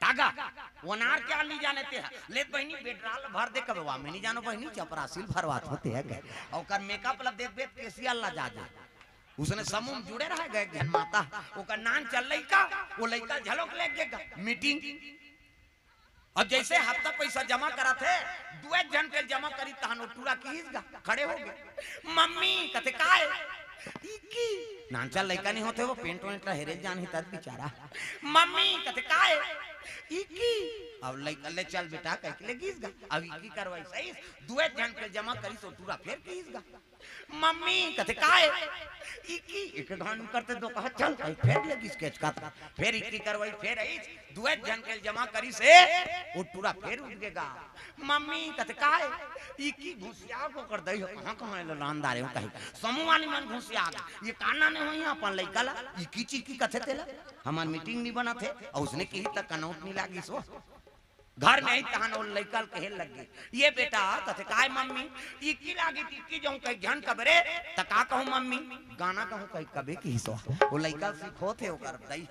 कागा वनार क्या ली जाने ते ले बहनी बेडराल भर दे कबवा में नहीं जानो बहनी चपरासिल भरवात होते है गए और कर मेकअप ला देख बेत केसी अल्लाह जा दे उसने समूह जुड़े रह गए घन माता ओकर नान चल लइका वो लइका झलक ले गेगा मीटिंग और जैसे हफ्ता पैसा जमा करा थे दुए जन के जमा करी तहनो टूरा कीसगा खड़े हो गए मम्मी कते काय इकी नानचा लइका नहीं होते वो पेंट वेंट हेरे जान ही तर बेचारा मम्मी कते काय इकी अब लइका ले चल बेटा कह के ले गीसगा अब इकी करवाई सही दुए जन के जमा करी तो टूरा फिर कीसगा मम्मी कते काय इकी एक घान करते दो कहा चल फिर लगी स्केच का फिर इकी करवाई फिर आई दुए जन के जमा करी से वो टूरा फिर उठ गएगा मम्मी कते काय इकी घुसिया को कर दई कहां लानदारे हो कही समूह वाली मन घुसिया ये काना ने होई अपन लइका ला इकी चीकी कथे तेला हमार मीटिंग नहीं बना थे और उसने कही तक कनौट नहीं लागी सो घर में ही तहन और लइकल कहे लग गए ये बेटा कथे काय मम्मी इकी लागी इकी जो कहीं ध्यान कबरे त का कहूं मम्मी गाना कहूं कहीं कबे की सो वो लइका सीखो थे ओकर दई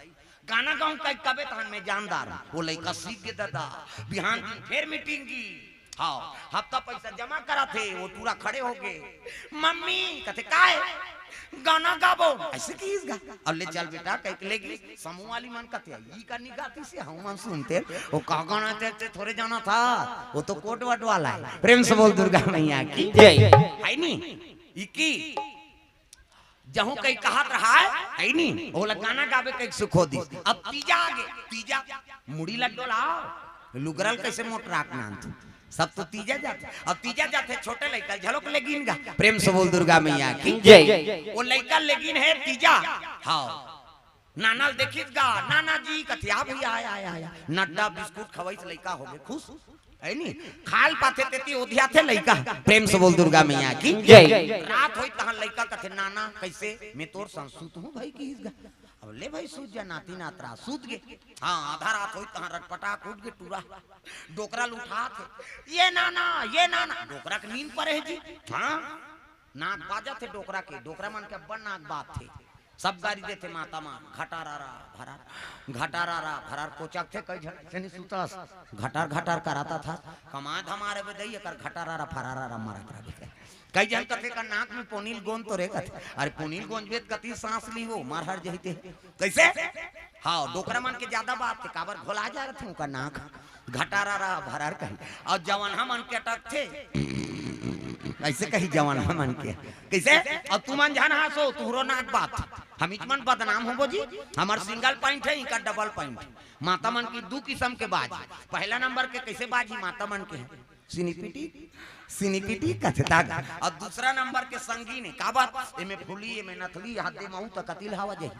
गाना कहूं कहीं कबे तहन में जानदार वो लइका सीख के दादा बिहान फिर मीटिंग की हाँ हफ्ता पैसा जमा करा थे वो पूरा खड़े हो गए मम्मी कथे काय गाना गाबो ऐसे कीसगा अब ले चल बेटा कह लेगी समूह वाली मन कथे ई का निगाती से हम मन सुनते वो का गाना ते थोड़े जाना था वो तो कोट वट वाला है प्रेम से बोल दुर्गा मैया की जय है नी इकी जहू कहीं कहत रहा है नी वो गाना गावे कहीं सुखो दी अब तीजा आगे तीजा मुड़ी लग लाओ लुगरल कैसे मोट राखना सब तो तीजा जाते अब तीजा जाते छोटे लइका झलक लेगिन गा प्रेम से बोल दुर्गा मैया की जय वो लइका लेगिन है तीजा हां नाना देखिस गा नाना जी कथिया भी आया नड्डा बिस्कुट खवाई से लइका हो गए खुश है नी खाल पाथे तेती ओधिया थे लइका प्रेम से बोल दुर्गा मैया की जय रात होई तहां लइका कथे नाना कैसे मैं तोर संसूत हूं भाई कीस गा अब ले भाई सूत जा नाती नातरा सूत गे हाँ आधा रात होई तहां रटपटा कूद के टूरा डोकरा लुठा थे ये नाना डोकरा के नींद पर है जी हाँ नाक बाजा थे डोकरा के डोकरा मन के बड़ नाक बात थे सब गाड़ी देते माता मां घटारा भरार कोचक थे कई से नहीं सुतास घटार कराता था कमाद हमारे बदई कर घटारा फरारा मारत रहे कई जन कथे का नाक में पोनील गोंद तो रे कथे अरे पोनील गोंद बेत कती सांस ली वो मार हर जहिते कैसे हाँ डोकरा मन के ज्यादा बात थे काबर घोला जा रहे थे उनका नाक घटारा भरार कही और जवान मन के अटक थे ऐसे कही जवान मन के कैसे अब तू मन जान हासो तुहरो नाक बात हम इचमन बदनाम हो जी हमार सिंगल पॉइंट है इनका डबल पॉइंट माता मन की दो किस्म के बाजी पहला नंबर के कैसे बाजी माता मन के है सिनीपिटी कथे दाग और दूसरा नंबर के संगीन का बात एमे फुली एमे नथली हाथे महू त कतिल हवा जे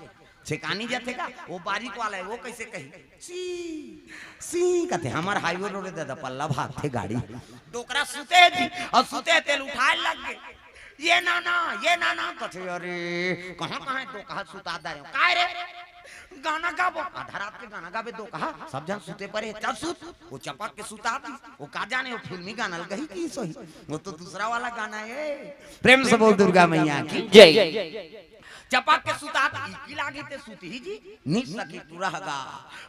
छेकानी जाते का वो बारीक वाला है वो कैसे कही सी कथे हमार हाईवे रोड दादा पल्ला भाग थे गाड़ी डोकरा सुते थी और सुते तेल उठाए लग गए ये नाना कथे अरे कहां तो कहा सुता दे काय रे गाना गाबो आधा रात के गाना गाबे दो कहा सब जन सुते परे चल सुत वो चपक के सुता दी वो का जाने वो फिल्मी गाना गई की सोई वो तो दूसरा वाला गाना है प्रेम से बोल दुर्गा मैया की जय चपक के सुता की लागी ते सुती ही जी नी सकी तू रहगा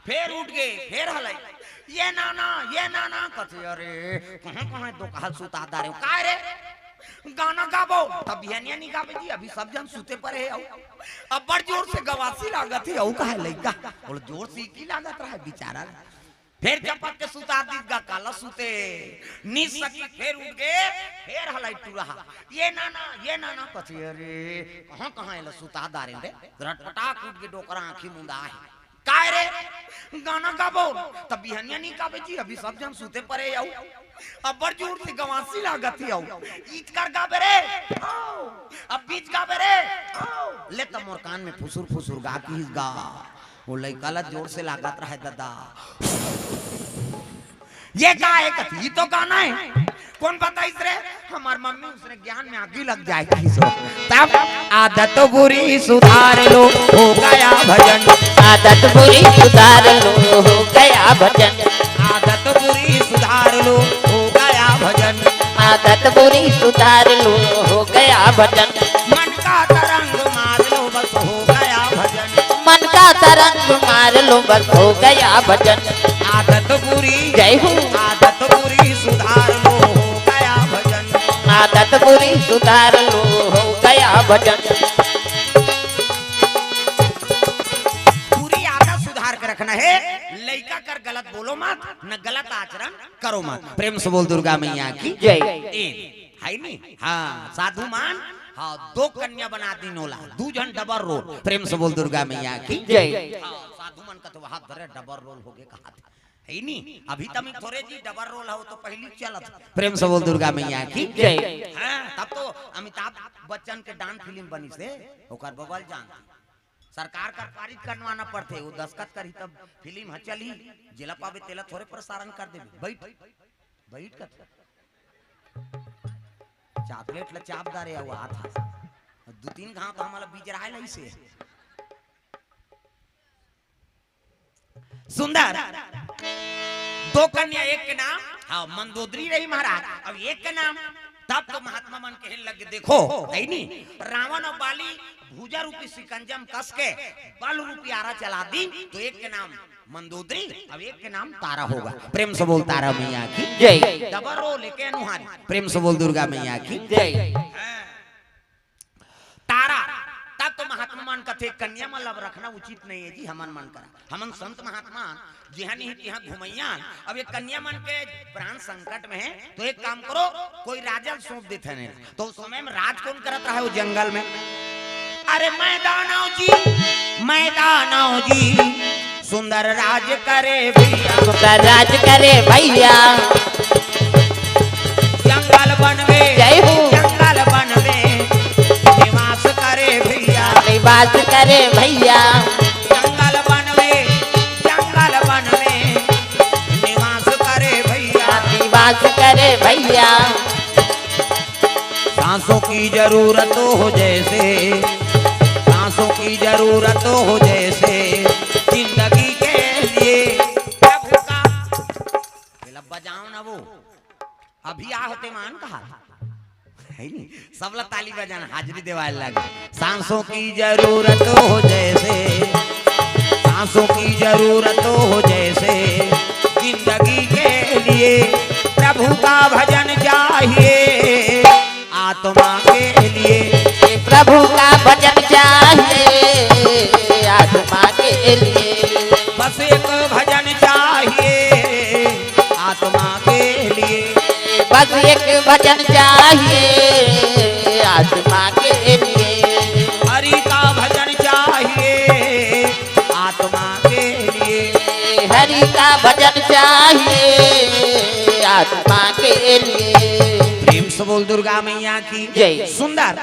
फिर उठ गए फिर हलाई ये नाना कथे अरे कहां दो कहा सुता दारे काय रे गाना गाबो तब बिहनिया नहीं गाबे जी अभी सब जन सुते परे है अब बड़ जोर से गवासी लागत है औ काहे लइका और जोर से की लागत रहा बेचारा फिर चपक के सुता दी गा काला सुते नी सकी फिर उठ गए फिर हलाई तू रहा ये नाना कथे अरे कहां एला सुता दारे रे रटपटा कूद के डोकरा आंखी मुंदा है काय रे गाना गाबो तब बिहनिया नहीं गाबे जी अभी सब जन सुते परे आऊ अब बड़ जोर से गवासी लागत है ईट कर गाबे रे अब बीच गाबे रे ले त मोर कान में फुसुर गा की गा वो लइका ला जोर से लागत रहा है दादा ये का है कथी तो गाना है कौन बताइस रे हमार मम्मी उसने ज्ञान में आगी लग जाएगी सो तब आदत बुरी सुधार लो हो गया भजन आदत बुरी सुधार लो हो गया भजन आदत बुरी सुधार लो हो गया भजन आदत बुरी सुधार लो हो गया भजन मन का तरंग मार लो बस हो गया भजन मन का तरंग मार लो बस हो गया भजन आदत बुरी जय हो आदत बुरी सुधार लो हो गया भजन आदत बुरी सुधार लो हो गया भजन पूरी आदत सुधार कर रखना है लड़का कर गलत बोलो मत न गलत आचरण करो मत प्रेम से बोल दुर्गा मैया की जय है नहीं हाँ साधु मान हाँ 2 कन्या बना दी नोला 2 जन डबल रोल प्रेम से बोल दुर्गा मैया की जय साधु मन का तो वहां धरे डबल रोल हो गए कहा है नहीं अभी तक थोड़े जी डबल रोल हो तो पहली चलत प्रेम से बोल दुर्गा मैया की जय तब तो अमिताभ बच्चन के डांस फिल्म बनी से ओकर बबल जान सरकार का पारित करवाना पड़ते वो दस्खत करी तब फिल्म ह चली जिला पावे तेला थोड़े प्रसारण कर दे बैठ बैठ कर चॉकलेट ला चापदार या हुआ था 2-3 घाव तो हमारा बीज रहा है इसे सुंदर 2 कन्या एक के नाम हाँ मंदोदरी रही महाराज अब एक के नाम तब तो महात्मा मन के लग देखो है नहीं रावण और बाली भूजा रूपी सिकंजम कस के बल रूपी आरा चला दी तो एक के नाम मंदोदरी अब एक के नाम तारा होगा प्रेम से बोल तारा मैया की जय डबल रो लेके अनुहारी प्रेम से बोल दुर्गा मैया की जय तारा तब तो महात्मा मान कथे कन्या मतलब रखना उचित नहीं है जी हमन मन करा हमन संत महात्मा जहाँ नहीं तिहाँ घुमैया अब ये कन्या मन के प्राण संकट में है तो एक काम करो कोई राजा सौंप देते हैं तो उस समय में राज कौन करता है वो जंगल में अरे मैदानव जी सुंदर राज करे भैया सुंदर राज करे भैया जंगल बनवे जय हो जंगल बनवे निवास करे भैया निवास करे भैया जंगल बनवे निवास करे भैया निवास करे भैया सांसों की जरूरत हो जैसे सांसों की जरूरत हो जैसे जिंदगी के लिए प्रभु का बजाओ ना वो अभी आ होते मान कहा है नहीं सबला ताली बजाना हाजरी देवाल लगे सांसों की जरूरत हो जैसे सांसों की जरूरत हो जैसे जिंदगी के लिए प्रभु का भजन चाहिए आत्मा के लिए प्रभु का भजन चाहिए आत्मा के लिए बस एक भजन चाहिए आत्मा के लिए बस एक भजन चाहिए आत्मा के लिए हरि का भजन चाहिए आत्मा के लिए हरि का भजन चाहिए आत्मा के लिए प्रेम से बोल दुर्गा मैया की जय सुंदर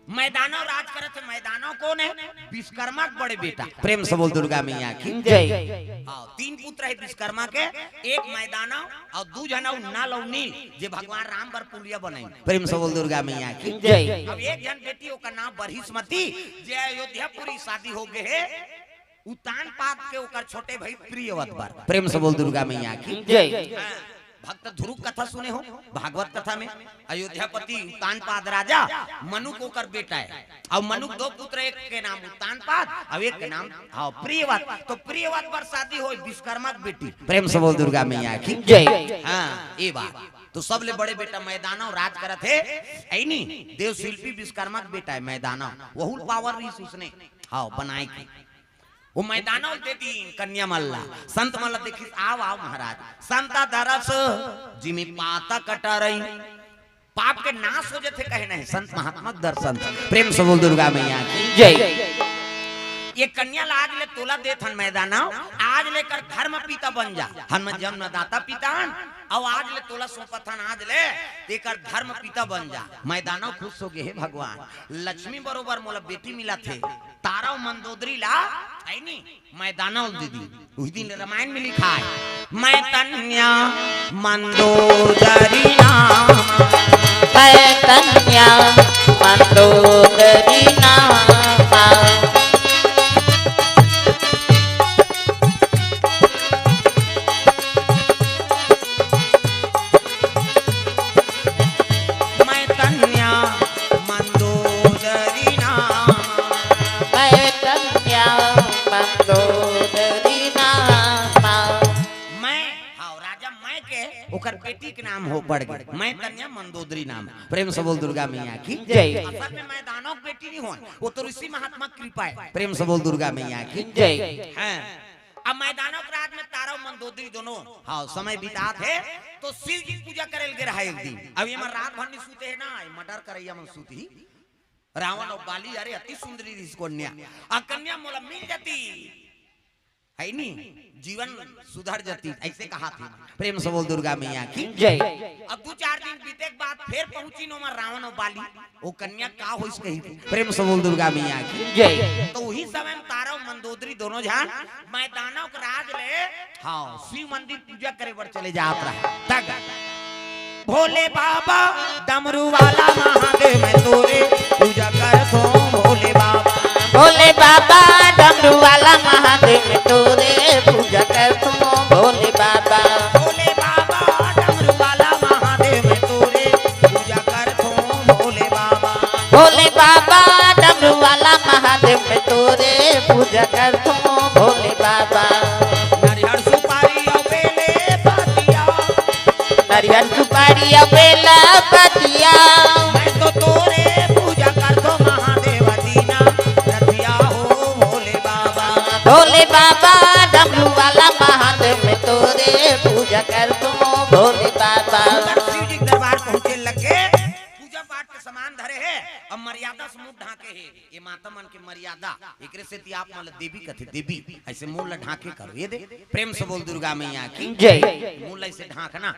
मैदानों राज करत मैदानों कौन है विश्वकर्मा के बड़े बेटा प्रेम से बोल दुर्गा मैया की जय 3 पुत्र है विश्वकर्मा के एक मैदानव और 2 जना नल और नील जे भगवान राम बर पुलिया बनाई प्रेम से बोल दुर्गा मैया की जय अब एक जन बेटी ओकर नाम बरहिस्मती जे अयोध्यापुरी शादी हो गए है उतान पात के ओकर छोटे भाई प्रियवत बर प्रेम से बोल दुर्गा मैया की जय भक्त ध्रुव कथा सुने हो भागवत कथा में अयोध्यापति तानपाद राजा मनु को कर बेटा है और मनु 2 पुत्र एक के नाम तानपाद और एक के नाम हाँ प्रियवत तो प्रियवत पर शादी हो विश्वकर्मा की बेटी प्रेम से बोल दुर्गा मैया की जय हाँ ये बात तो सबले बड़े बेटा मैदानव राज करत है ऐनी देव शिल्पी विश्वकर्मा का बेटा है मैदानव वहुल पावर रही उसने हाँ बनाए की वो मैदानों दे दी कन्या मल्ला संत मल्ला देखी आओ आओ महाराज संता दरस जिमी पाता कटा रही पाप के नाश हो जाते कहे नहीं संत महात्मा दर्शन प्रेम से बोल दुर्गा मैया की जय ये कन्या आज ले तोला दे थन मैदाना आज लेकर धर्म पिता बन जा हनुमान जन्मदाता पिता और आज ले तोला सोपथन आज ले देकर धर्म पिता बन जा मैदाना खुश हो गए हे भगवान लक्ष्मी बरोबर मोला बेटी मिला थे तारा मंदोदरी ला है नी मैदाना दीदी उस दिन रामायण में लिखा है मैं तन्या मंदोदरी नाम मैं तन्या मंदोदरी नाम ठीक नाम हो पड़ गए, मैं कन्या मंदोदरी नाम है। प्रेम से बोल दुर्गा मैया की जय। असल में मैं दानव की बेटी नहीं हूँ, वो तो ऋषि महात्मा कृपा है। प्रेम से बोल दुर्गा मैया की जय। हैं। अब मैदानों के राज में तारा मंदोदरी दोनों हाँ समय बिता थे तो शिव जी पूजा करेल के रहा एक दिन। अब ये मैं रात भर नहीं सूते है ना, मटर करैया मन सूती रावण और बाली अरे अति सुंदरी थी कन्या, आ कन्या मोला मिल जाती है नी जीवन सुधर जाती, ऐसे कहा थी। प्रेम से बोल दुर्गा मैया की जय। अब 2-4 दिन बीते के बाद फिर पहुंची नो में रावण और बाली, वो कन्या का होइस कही थी। प्रेम से बोल दुर्गा मैया की जय। तो वही समय में तारा और मंदोदरी दोनों जान मैदानों के राज ले हाँ शिव मंदिर पूजा करे बर चले जात रहा। तक भोले बाबा डमरू वाला महादेव मैं तोरे पूजा कर सो भोले बाबा। भोले बाबा डमरू वाला महादेव में तोरे पूजा कर तुम भोले बाबा। भोले बाबा डमरू वाला महादेव मैं तोरे पूजा कर सो भोले बाबा। भोले बाबा डमरू वाला महादेव में तोरे पूजा कर तुम भोले बाबा। नारियल सुपारी और बेले पातिया, नारियल सुपारी और बेला पतिया, मैं तो तोरे पूजा कर दो महादेव दीना रतिया हो भोले बाबा। भोले बाबा डमरू वाला महादेव में तोरे पूजा कर तुम भोले बाबा। शिव जी दरबार पहुंचे लगे, पूजा पाठ के सामान धरे है, अब मर्यादा से मुंह ढाके है। ये माता मन के मर्यादा एकरे से ती आप मतलब देवी कथे देवी ऐसे मुंह ढाके करो। ये दे प्रेम से बोल दुर्गा मैया की जय। मुंह ऐसे ढाकना।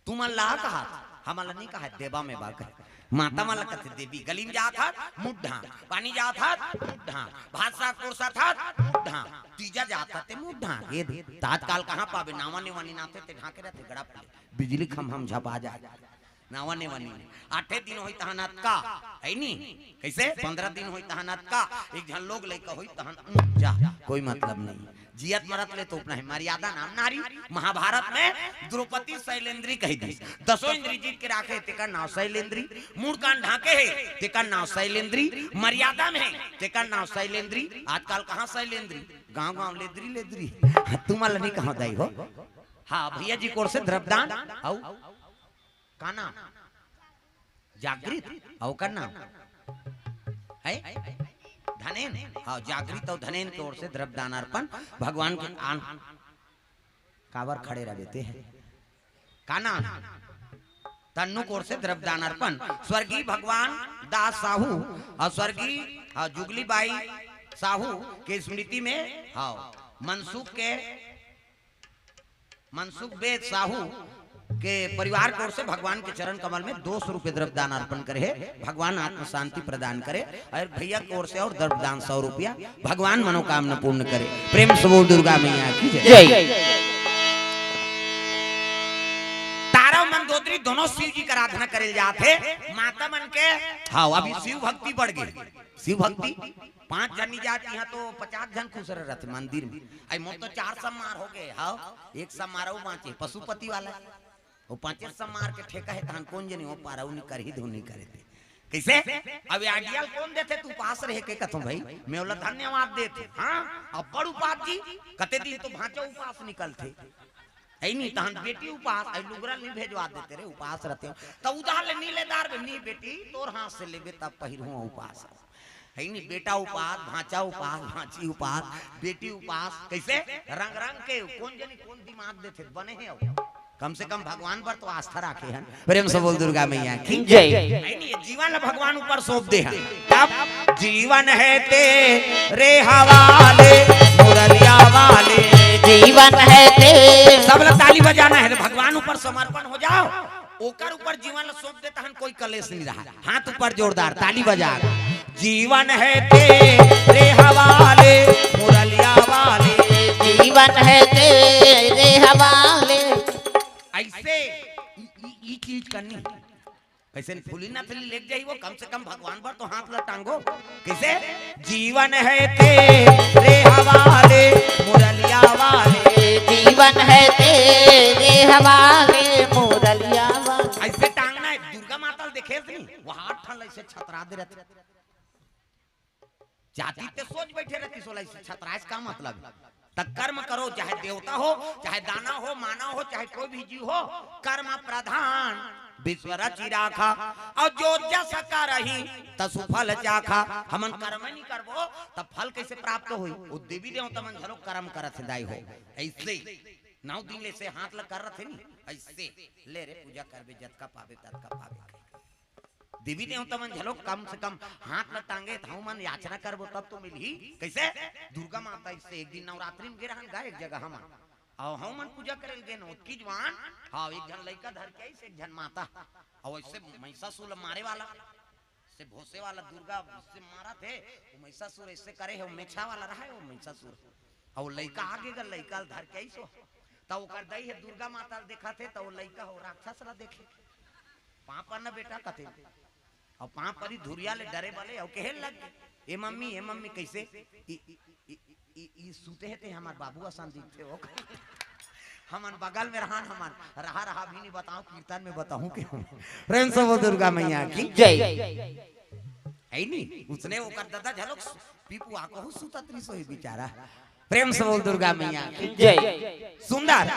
तुम अल्लाह कहा हमारा नहीं कहा देवा में बाकर माता माला कथे देवी। गली में जात था मुड्ढा, पानी जात था मुड्ढा, भात साग कोरसा था मुड्ढा, तीजा जाता ते मुड्ढा। ये तात्काल कहां पावे नावा ने वानी नाते ते ढाके रहते गड़ा पे बिजली खम झपा जाए नावा ने वानी। 8 दिन होई तहनात का है नी कैसे 15 दिन होई तहनात का एक जन लोग लेके होई तहन जा कोई मतलब नहीं। जियत मरत ले तो अपना है मर्यादा नाम नारी। महाभारत में द्रौपदी शैलेंद्री कही थी, 10 इंद्री जीत के राखे तेकर नाव शैलेंद्री, मूड कान ढाके है तेकर नाव शैलेंद्री, मर्यादा में है तेकर नाव शैलेंद्री। आजकल कहाँ शैलेंद्री गांव गांव लेद्री लेद्री तुम्हारा नहीं कहाँ दाई हो। हाँ भैया जी कोर से द्रव्यदान आओ का नाम जागृत आओ का नाम है धनेन। हाँ जागृत और धनेन की ओर से द्रव्यदान अर्पण भगवान के आन कावर खड़े रहते हैं का नाम तन्नु की ओर से द्रव्यदान अर्पण। स्वर्गीय भगवान दास साहू और स्वर्गीय जुगली बाई साहू के स्मृति में हाँ मनसुख बेद साहू के परिवार की ओर से भगवान के चरण कमल में 200 रुपए द्रव्यदान अर्पण करे। भगवान आत्म शांति प्रदान करे। और भैया की ओर से और द्रव्यदान 100 रुपया भगवान मनोकामना पूर्ण करे। प्रेम से बोल दुर्गा मैया की जय। तारा मंदोदरी दोनों शिव जी का आराधना करे जाते माता मन के। हाँ अभी शिव भक्ति बढ़ गई। शिव भक्ति 5 जन जाती है तो 50 जन खुश रहते मंदिर में। आई मोर तो 4 सम्मार हो गए। हाँ एक सम्मारो बाँचे पशुपति वाला वो 5 सम्मार के ठेका है तहन कौन जनी वो पारा नहीं कर ही धोनी करे थे कैसे। अब आइडियल कौन देते तू पास रहे के कथो भाई मैं बोला धन्यवाद देते। हाँ अब बड़ उपास जी कते दिन तो भांचा उपास निकलते है नहीं तहन बेटी उपास आई लुगरा नहीं भेजवा देते रे उपास रहते हो तो उधार ले नीलेदार नहीं बेटी तोर हाथ से लेबे तब पहिरहूं उपास है नहीं। बेटा उपास भांचा उपास भांची उपास बेटी उपास कैसे रंग रंग के कौन जनी कौन दिमाग देते बने हैं। कम से कम भगवान पर तो आस्था रखे हैं। प्रेम से बोल दुर्गा मैया की जय। नहीं जीवन भगवान ऊपर सौंप दे हैं। तब जीवन है तेरे हवाले मुरलिया वाले जीवन है तेरे। सब लोग ताली बजाना है भगवान ऊपर समर्पण हो जाओ ओकर ऊपर जीवन सौंप देता है कोई कलेश नहीं रहा। हाथ ऊपर जोरदार ताली बजा। जीवन है तेरे हवाले मुरलिया वाले जीवन है तेरे हवाले। ऐसे ये चीज करनी कैसे फूली ना थली लेके जाई वो कम से कम भगवान पर तो हाथ लटांगो कैसे। जीवन है तेरे हवाले मुरलिया वाले जीवन है तेरे हवाले मुरलिया वाले। ऐसे टांगना है दुर्गा माता देखे नहीं वो हाथ ठल ऐसे छतरा दे रहते जाती ते सोच बैठे रहती सोला ऐसे छतराइस का मतलब तब कर्म करो, चाहे देवता हो, चाहे दाना हो, मानव हो, चाहे कोई भी जीव हो, कर्म प्रधान विश्व रचि राखा। और जो जस करहि तसु फल चाखा। हमन कर्म नहीं करबो तब फल कैसे प्राप्त होई? वो देवी देवता मन झलो कर्म करत दाई हो। ऐसे 9 दिन ले से हाथ लग कर रहे नहीं, ऐसे ले रे पूजा करबे जत का पावे तत का पावे। देवी देवता मन झलो कम से कम हाथ ल टांगे थाऊ मन याचना करबो तब तो मिलही। कैसे? दुर्गा माता इससे एक दिन नवरात्रि में गिरहन गए एक जगह हम और हम मन पूजा करे गे नोटकी जवान। हां एक जन लइका धर के ऐसे एक जन माता और ऐसे महिषासुर मारे वाला से भोसे वाला दुर्गा से मारा थे। वो महिषासुर ऐसे करे है, वो मेछा वाला रहा है वो महिषासुर। और लइका आगे गा लइका धर के ऐसो तो ओकर दई है दुर्गा माता देखा थे तो लइका हो राक्षस ला देखे पाप न बेटा कथे और पाप परी धुरिया ले डरे वाले और कहन लग ए मम्मी कैसे ई सूते हैं ते हमार बाबू आसान दिखते हो। हमन बगल में रहन हमन रहा भी नहीं बताऊं कीर्तन में बताऊं के प्रेम से वो दुर्गा मैया की जय है नहीं। उसने वो कर दादा झलक पीपू आको सुता त्रिसो ही बेचारा। प्रेम से बोल दुर्गा मैया की जय। सुंदर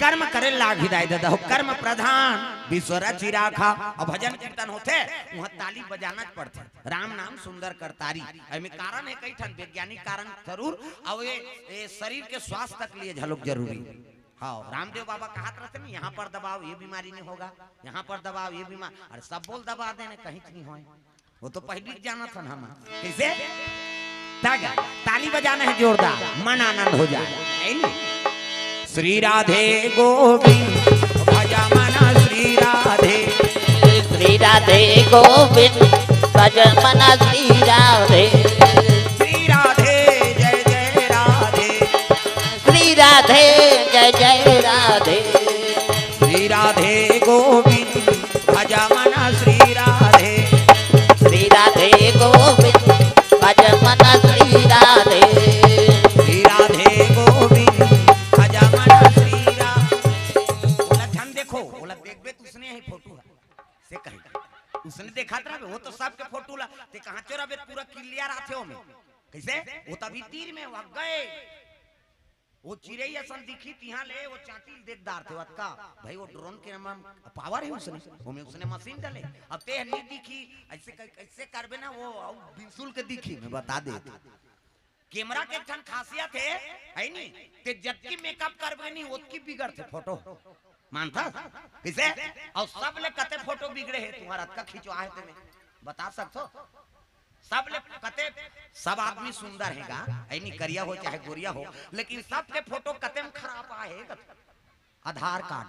कर्म करे लाग हिदाय दादा हो, कर्म प्रधान विश्व रचि राखा। और भजन कीर्तन होते वहां ताली बजाना पड़ते, राम नाम सुंदर करतारी। एमे कारण है कई ठन वैज्ञानिक कारण जरूर और ये शरीर के स्वास्थ्य तक लिए झलक जरूरी। हाँ रामदेव बाबा कहत रहते नहीं यहाँ पर दबाव ये बीमारी नहीं होगा, यहाँ पर दबाव ये बीमारी, अरे सब बोल दबा देने कहीं नहीं होए। वो तो पहले जाना था हम कैसे ताली बजाना है जोरदार, मन आनंद हो जाए। श्री राधे गोविंद भज मना श्री राधे, श्री राधे गोविंद भज मना श्री राधे, श्री राधे जय जय राधे, श्री राधे जय जय राधे, श्री राधे गोविंद भज मना श्री राधे, श्री राधे गोविंद भज मना श्री राधे, श्री राधे गोविंद भज मना श्री राधे। बोला ध्यान देखो, बोला देखबे तो उसने ही फोटो से कहेगा उसने देखा था वो तो सबके फोटो ला ते कहां चोरा बे पूरा क्लियर आथे हो में कैसे वो तभी तीर में वग गए। वो चिड़ै असन दिखी तिहां ले वो चाटी देखदार थे वतका भाई वो ड्रोन के नाम पावर है उसने ओमे उसने मशीन डाले। अब ते नहीं दिखी ऐसे कैसे करबे ना वो बिल्कुल के दिखी मैं बता दे। कैमरा के ठन खासियत है नहीं ते जबकि मेकअप करबे नहीं ओतकी बिगड़ थे फोटो मानता कैसे। और सब ले कते फोटो बिगड़े है तुम्हारा का खिंचवा है तुम्हें बता सकते सब ले कते सब आदमी सुंदर हैगा ऐ नहीं करिया हो चाहे गोरिया हो लेकिन सब के फोटो कते में खराब आए। आधार कार्ड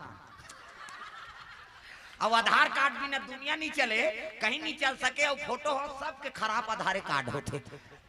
अब आधार कार्ड बिना दुनिया नहीं चले कहीं नहीं चल सके और फोटो हो सबके खराब आधार कार्ड होते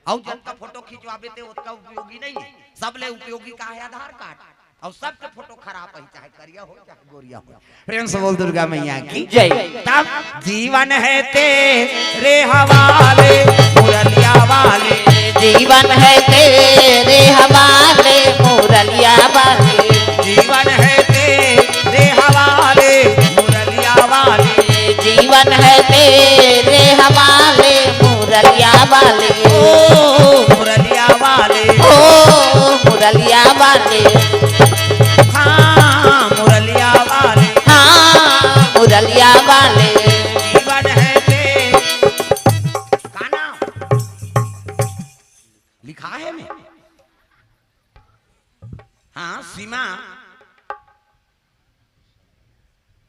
और जिनका फोटो खिंचवाबे थे उसका उपयोगी नहीं है। सब ले उपयोगी का है आधार कार्ड और सबके फोटो खराब है चाहे करिया हो चाहे गोरिया हो। प्रेम से बोल दुर्गा मैया की जय। तब जीवन है तेरे हवाले मुरलिया वाले, जीवन है तेरे हवाले मुरलिया वाले, जीवन है तेरे हवाले मुरलिया वाले, जीवन है तेरे हवाले मुरलिया वाले, ओ मुरलिया वाले, ओ मुरलिया वाले, हाँ मुरलिया वाले, हाँ मुरलिया वाले। जीवन है तेरे का नाम लिखा है में हाँ सीमा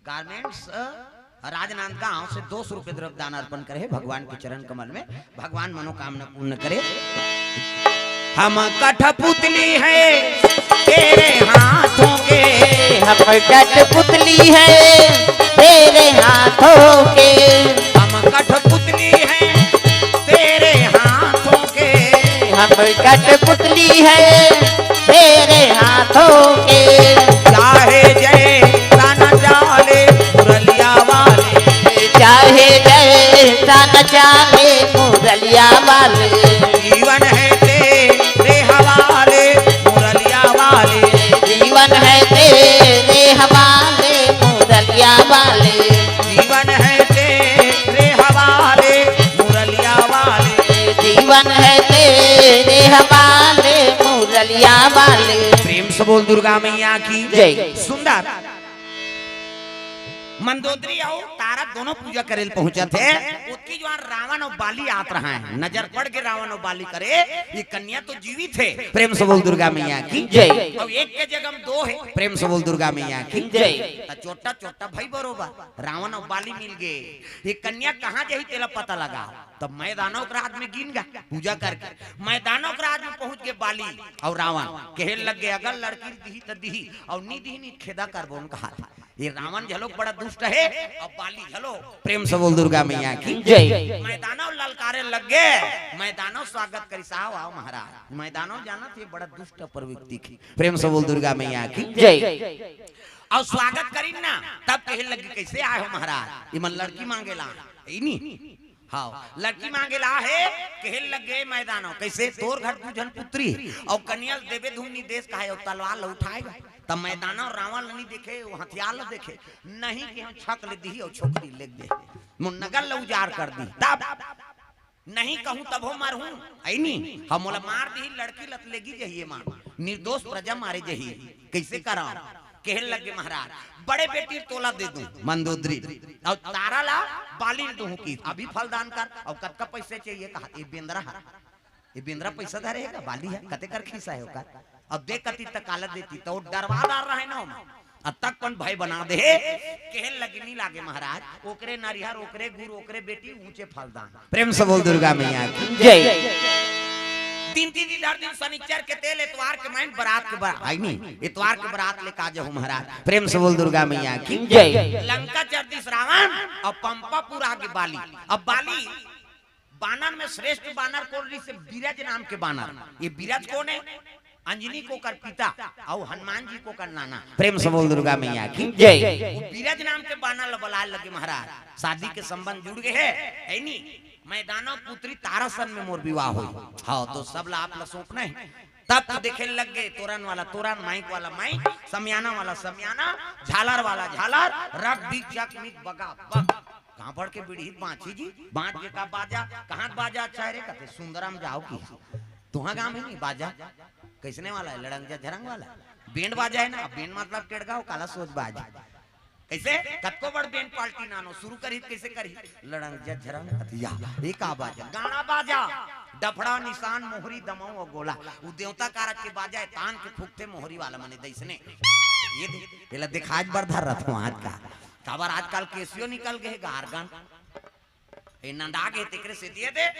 गारमेंट्स राजनांदगांव से 200 रुपए द्रव्य दान अर्पण करे भगवान के चरण कमल में, भगवान मनोकामना पूर्ण करे। हम कठपुतली है तेरे हाथों के, हम कठपुतली है तेरे हाथों के, हम कठपुतली है तेरे हाथों के, हम कठपुतली है तेरे हाथों के, चाहे जय ताना चाले मुरलिया वाले, चाहे जैसा न चाले मुरलिया वाले, जीवन है तेरे हवाले मुरलिया वाले, जीवन है तेरे हवाले मुरलिया वाले, जीवन है तेरे हवाले मुरलिया वाले, जीवन है तेरे हवाले मुरलिया रलिया वाली। प्रेम से बोल दुर्गा मैया की जय। सुंदर मंदोदरी आओ तारा दोनों पूजा करेल पहुंचे थे। उसकी जो रावण और बाली आत रहा है, नजर पड़ के रावण और बाली करे, ये कन्या तो जीवित है। प्रेम से बोल दुर्गा मैया की जय। अब एक के जगह में दो है। प्रेम से बोल दुर्गा मैया की जय। छोटा छोटा भाई बरोबर रावण और बाली मिल गए। ये कन्या कहाँ जाही तेरा पता लगा। तब मैदानों के राज में गिन गया पूजा करके। मैदानों के राज में पहुंच गए बाली और रावण कहने लग गए अगर लड़की दी तो दी और नी दी नी खेदा कर बोन कहा। ये रावण झलो बड़ा दुष्ट है और बाली झलो। प्रेम से बोल दुर्गा मैया की जय। मैदानों ललकारे लग गए। मैदानों स्वागत करी साहब आओ महाराज। मैदानों जाना थे बड़ा दुष्ट प्रवृत्ति की। प्रेम से बोल दुर्गा मैया की जय। और स्वागत करी ना तब कहने लगी कैसे आए हो महाराज। ये मन लड़की मांगेला इनी हाँ लड़की मांगेला है। कहने लग गए मैदानों कैसे तोर घर पूजन पुत्री और कन्या देवे धूमनी देश का है और तलवार उठाएगा। तब मैदानों रावण नहीं देखे हथियार देखे नहीं कि हम छक ले दी और छोकरी ले दे नगर उजार कर दी। तब नहीं कहूं तब हो मारू ऐनी हम मोला मार दी लड़की लत लेगी जहिए मार निर्दोष प्रजा मारे जही कैसे करा। कहने लगे महाराज बड़े बेटी तोला दे दूं मंदोदरी और तारा ला बाली दूं की अभी फलदान कर और कत का पैसे चाहिए कहा। ये बेंद्रा पैसा धरेगा बाली है कते कर खीसा है का। अब देख कती तक काला देती तो डरवादार रहे ना अब तक कौन भाई बना दे। कहने लगे नहीं लागे महाराज ओकरे नारिहर ओकरे गुरु ओकरे बेटी ऊंचे फलदान। प्रेम से बोल दुर्गा मैया की जय। दिन हर दिन शनिचर के तेल इतवार के माइन बारात के आई नहीं इतवार के बारात लेके आ जाओ महाराज। प्रेम से बोल दुर्गा मैया की जय। लंका चरदिस रावण और पंपापुर आगे बाली। अब बाली बानर में श्रेष्ठ बानर कौन से बीरज नाम के बानर। ये बीरज कौन है अंजनी को कर पिता और हनुमान जी को कर नाना। प्रेम से बोल दुर्गा मैया की जय। बीरज नाम के बानर बुलाए लगे महाराज। शादी के संबंध जुड़ गए है नहीं मैदानों पुत्री तारासन में मोर विवाह हुई। हाँ तो सब ला आप ला सौंपना है। तब तो देखे लग गए तोरन वाला तोरन माइक वाला माइक समियाना वाला समियाना झालर वाला झालर रग बिग जग मिक बगा बग कहाँ पढ़ के बिड़हित बाँची जी बाँच के का बाजा कहाँ बाजा अच्छा रे कहते सुंदरम जाओ की तुहा गाँव में नहीं बाजा कैसने वाला है लड़ंग झरंग वाला बैंड बाजा है ना। बैंड मतलब टेढ़गा काला सोच बाजा कैसे कतको बड़ बैंड पार्टी नानो शुरू करी कैसे करी लड़ंग झरंग या एक बाजा गाना बाजा डफड़ा निशान मोहरी दमाऊ और गोला वो देवता कारक के बाजा है तान के फूकते मोहरी वाला मने दैसने ये देला दिखाज बर धर रथ आज का खबर आजकल केसियो निकल गए गारगन ए नंदा के तेकरे से दिए दे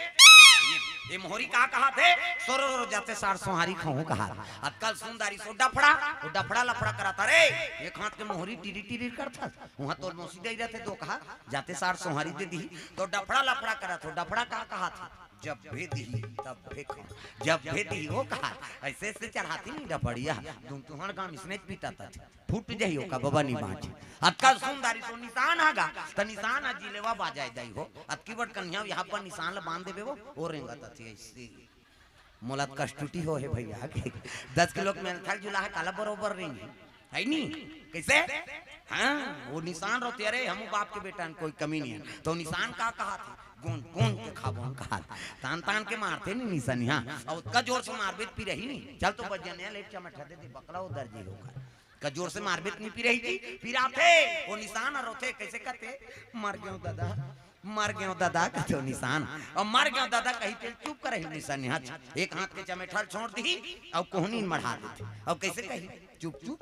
ये मोहरी का कहा थे सोरो जाते सार सोहारी खाऊं कहा। अक्कल सुंदरी सो डफड़ा वो डफड़ा लफड़ा कराता रे एक हाथ के मोहरी टिरी टिरी करता वहां तो नोसी दे रहते दो कहा जाते सार सोहारी दे दी तो डफड़ा लफड़ा करा तो डफड़ा का कहा था जब भेदी तब फेंको जब भेदी वो कहा ऐसे ऐसे चढ़ाती नहीं डफड़िया तुम तुम्हारे काम इसने पीता था फूट जाइयो का बाबा नहीं बाँच अक्कल सुंदरी सो निशान आगा तो निशान जिलेवा बाजाए जाई हो अक्की बट कन्या यहाँ पर निशान बांध देवे वो रेंगा थी ऐसे मोला कष्टुटी हो है भैया 10 किलो में थक जुला है काला बरोबर रेंगे है नहीं कैसे हाँ वो निशान रोते अरे हम बाप के बेटा कोई कमी नहीं है तो निशान का कहा था कौन कौन के खाबो कहा तान तान के मारते नहीं निशान हाँ और उसका जोर से मारबीत पी रही नहीं चल तो बजने लेट चमटा देती बकला उधर जी होगा का जोर से मारबीत नहीं पी रही थी फिर आते वो निशान रोते कैसे करते मर गए दादा मर गए दादा कहते निशान और मर गए दादा कहीं पे चुप कर रही निशान हाथ एक हाथ के चमेठल छोड़ दी और कोहनी मढ़ा देते और कैसे कही चुप चुप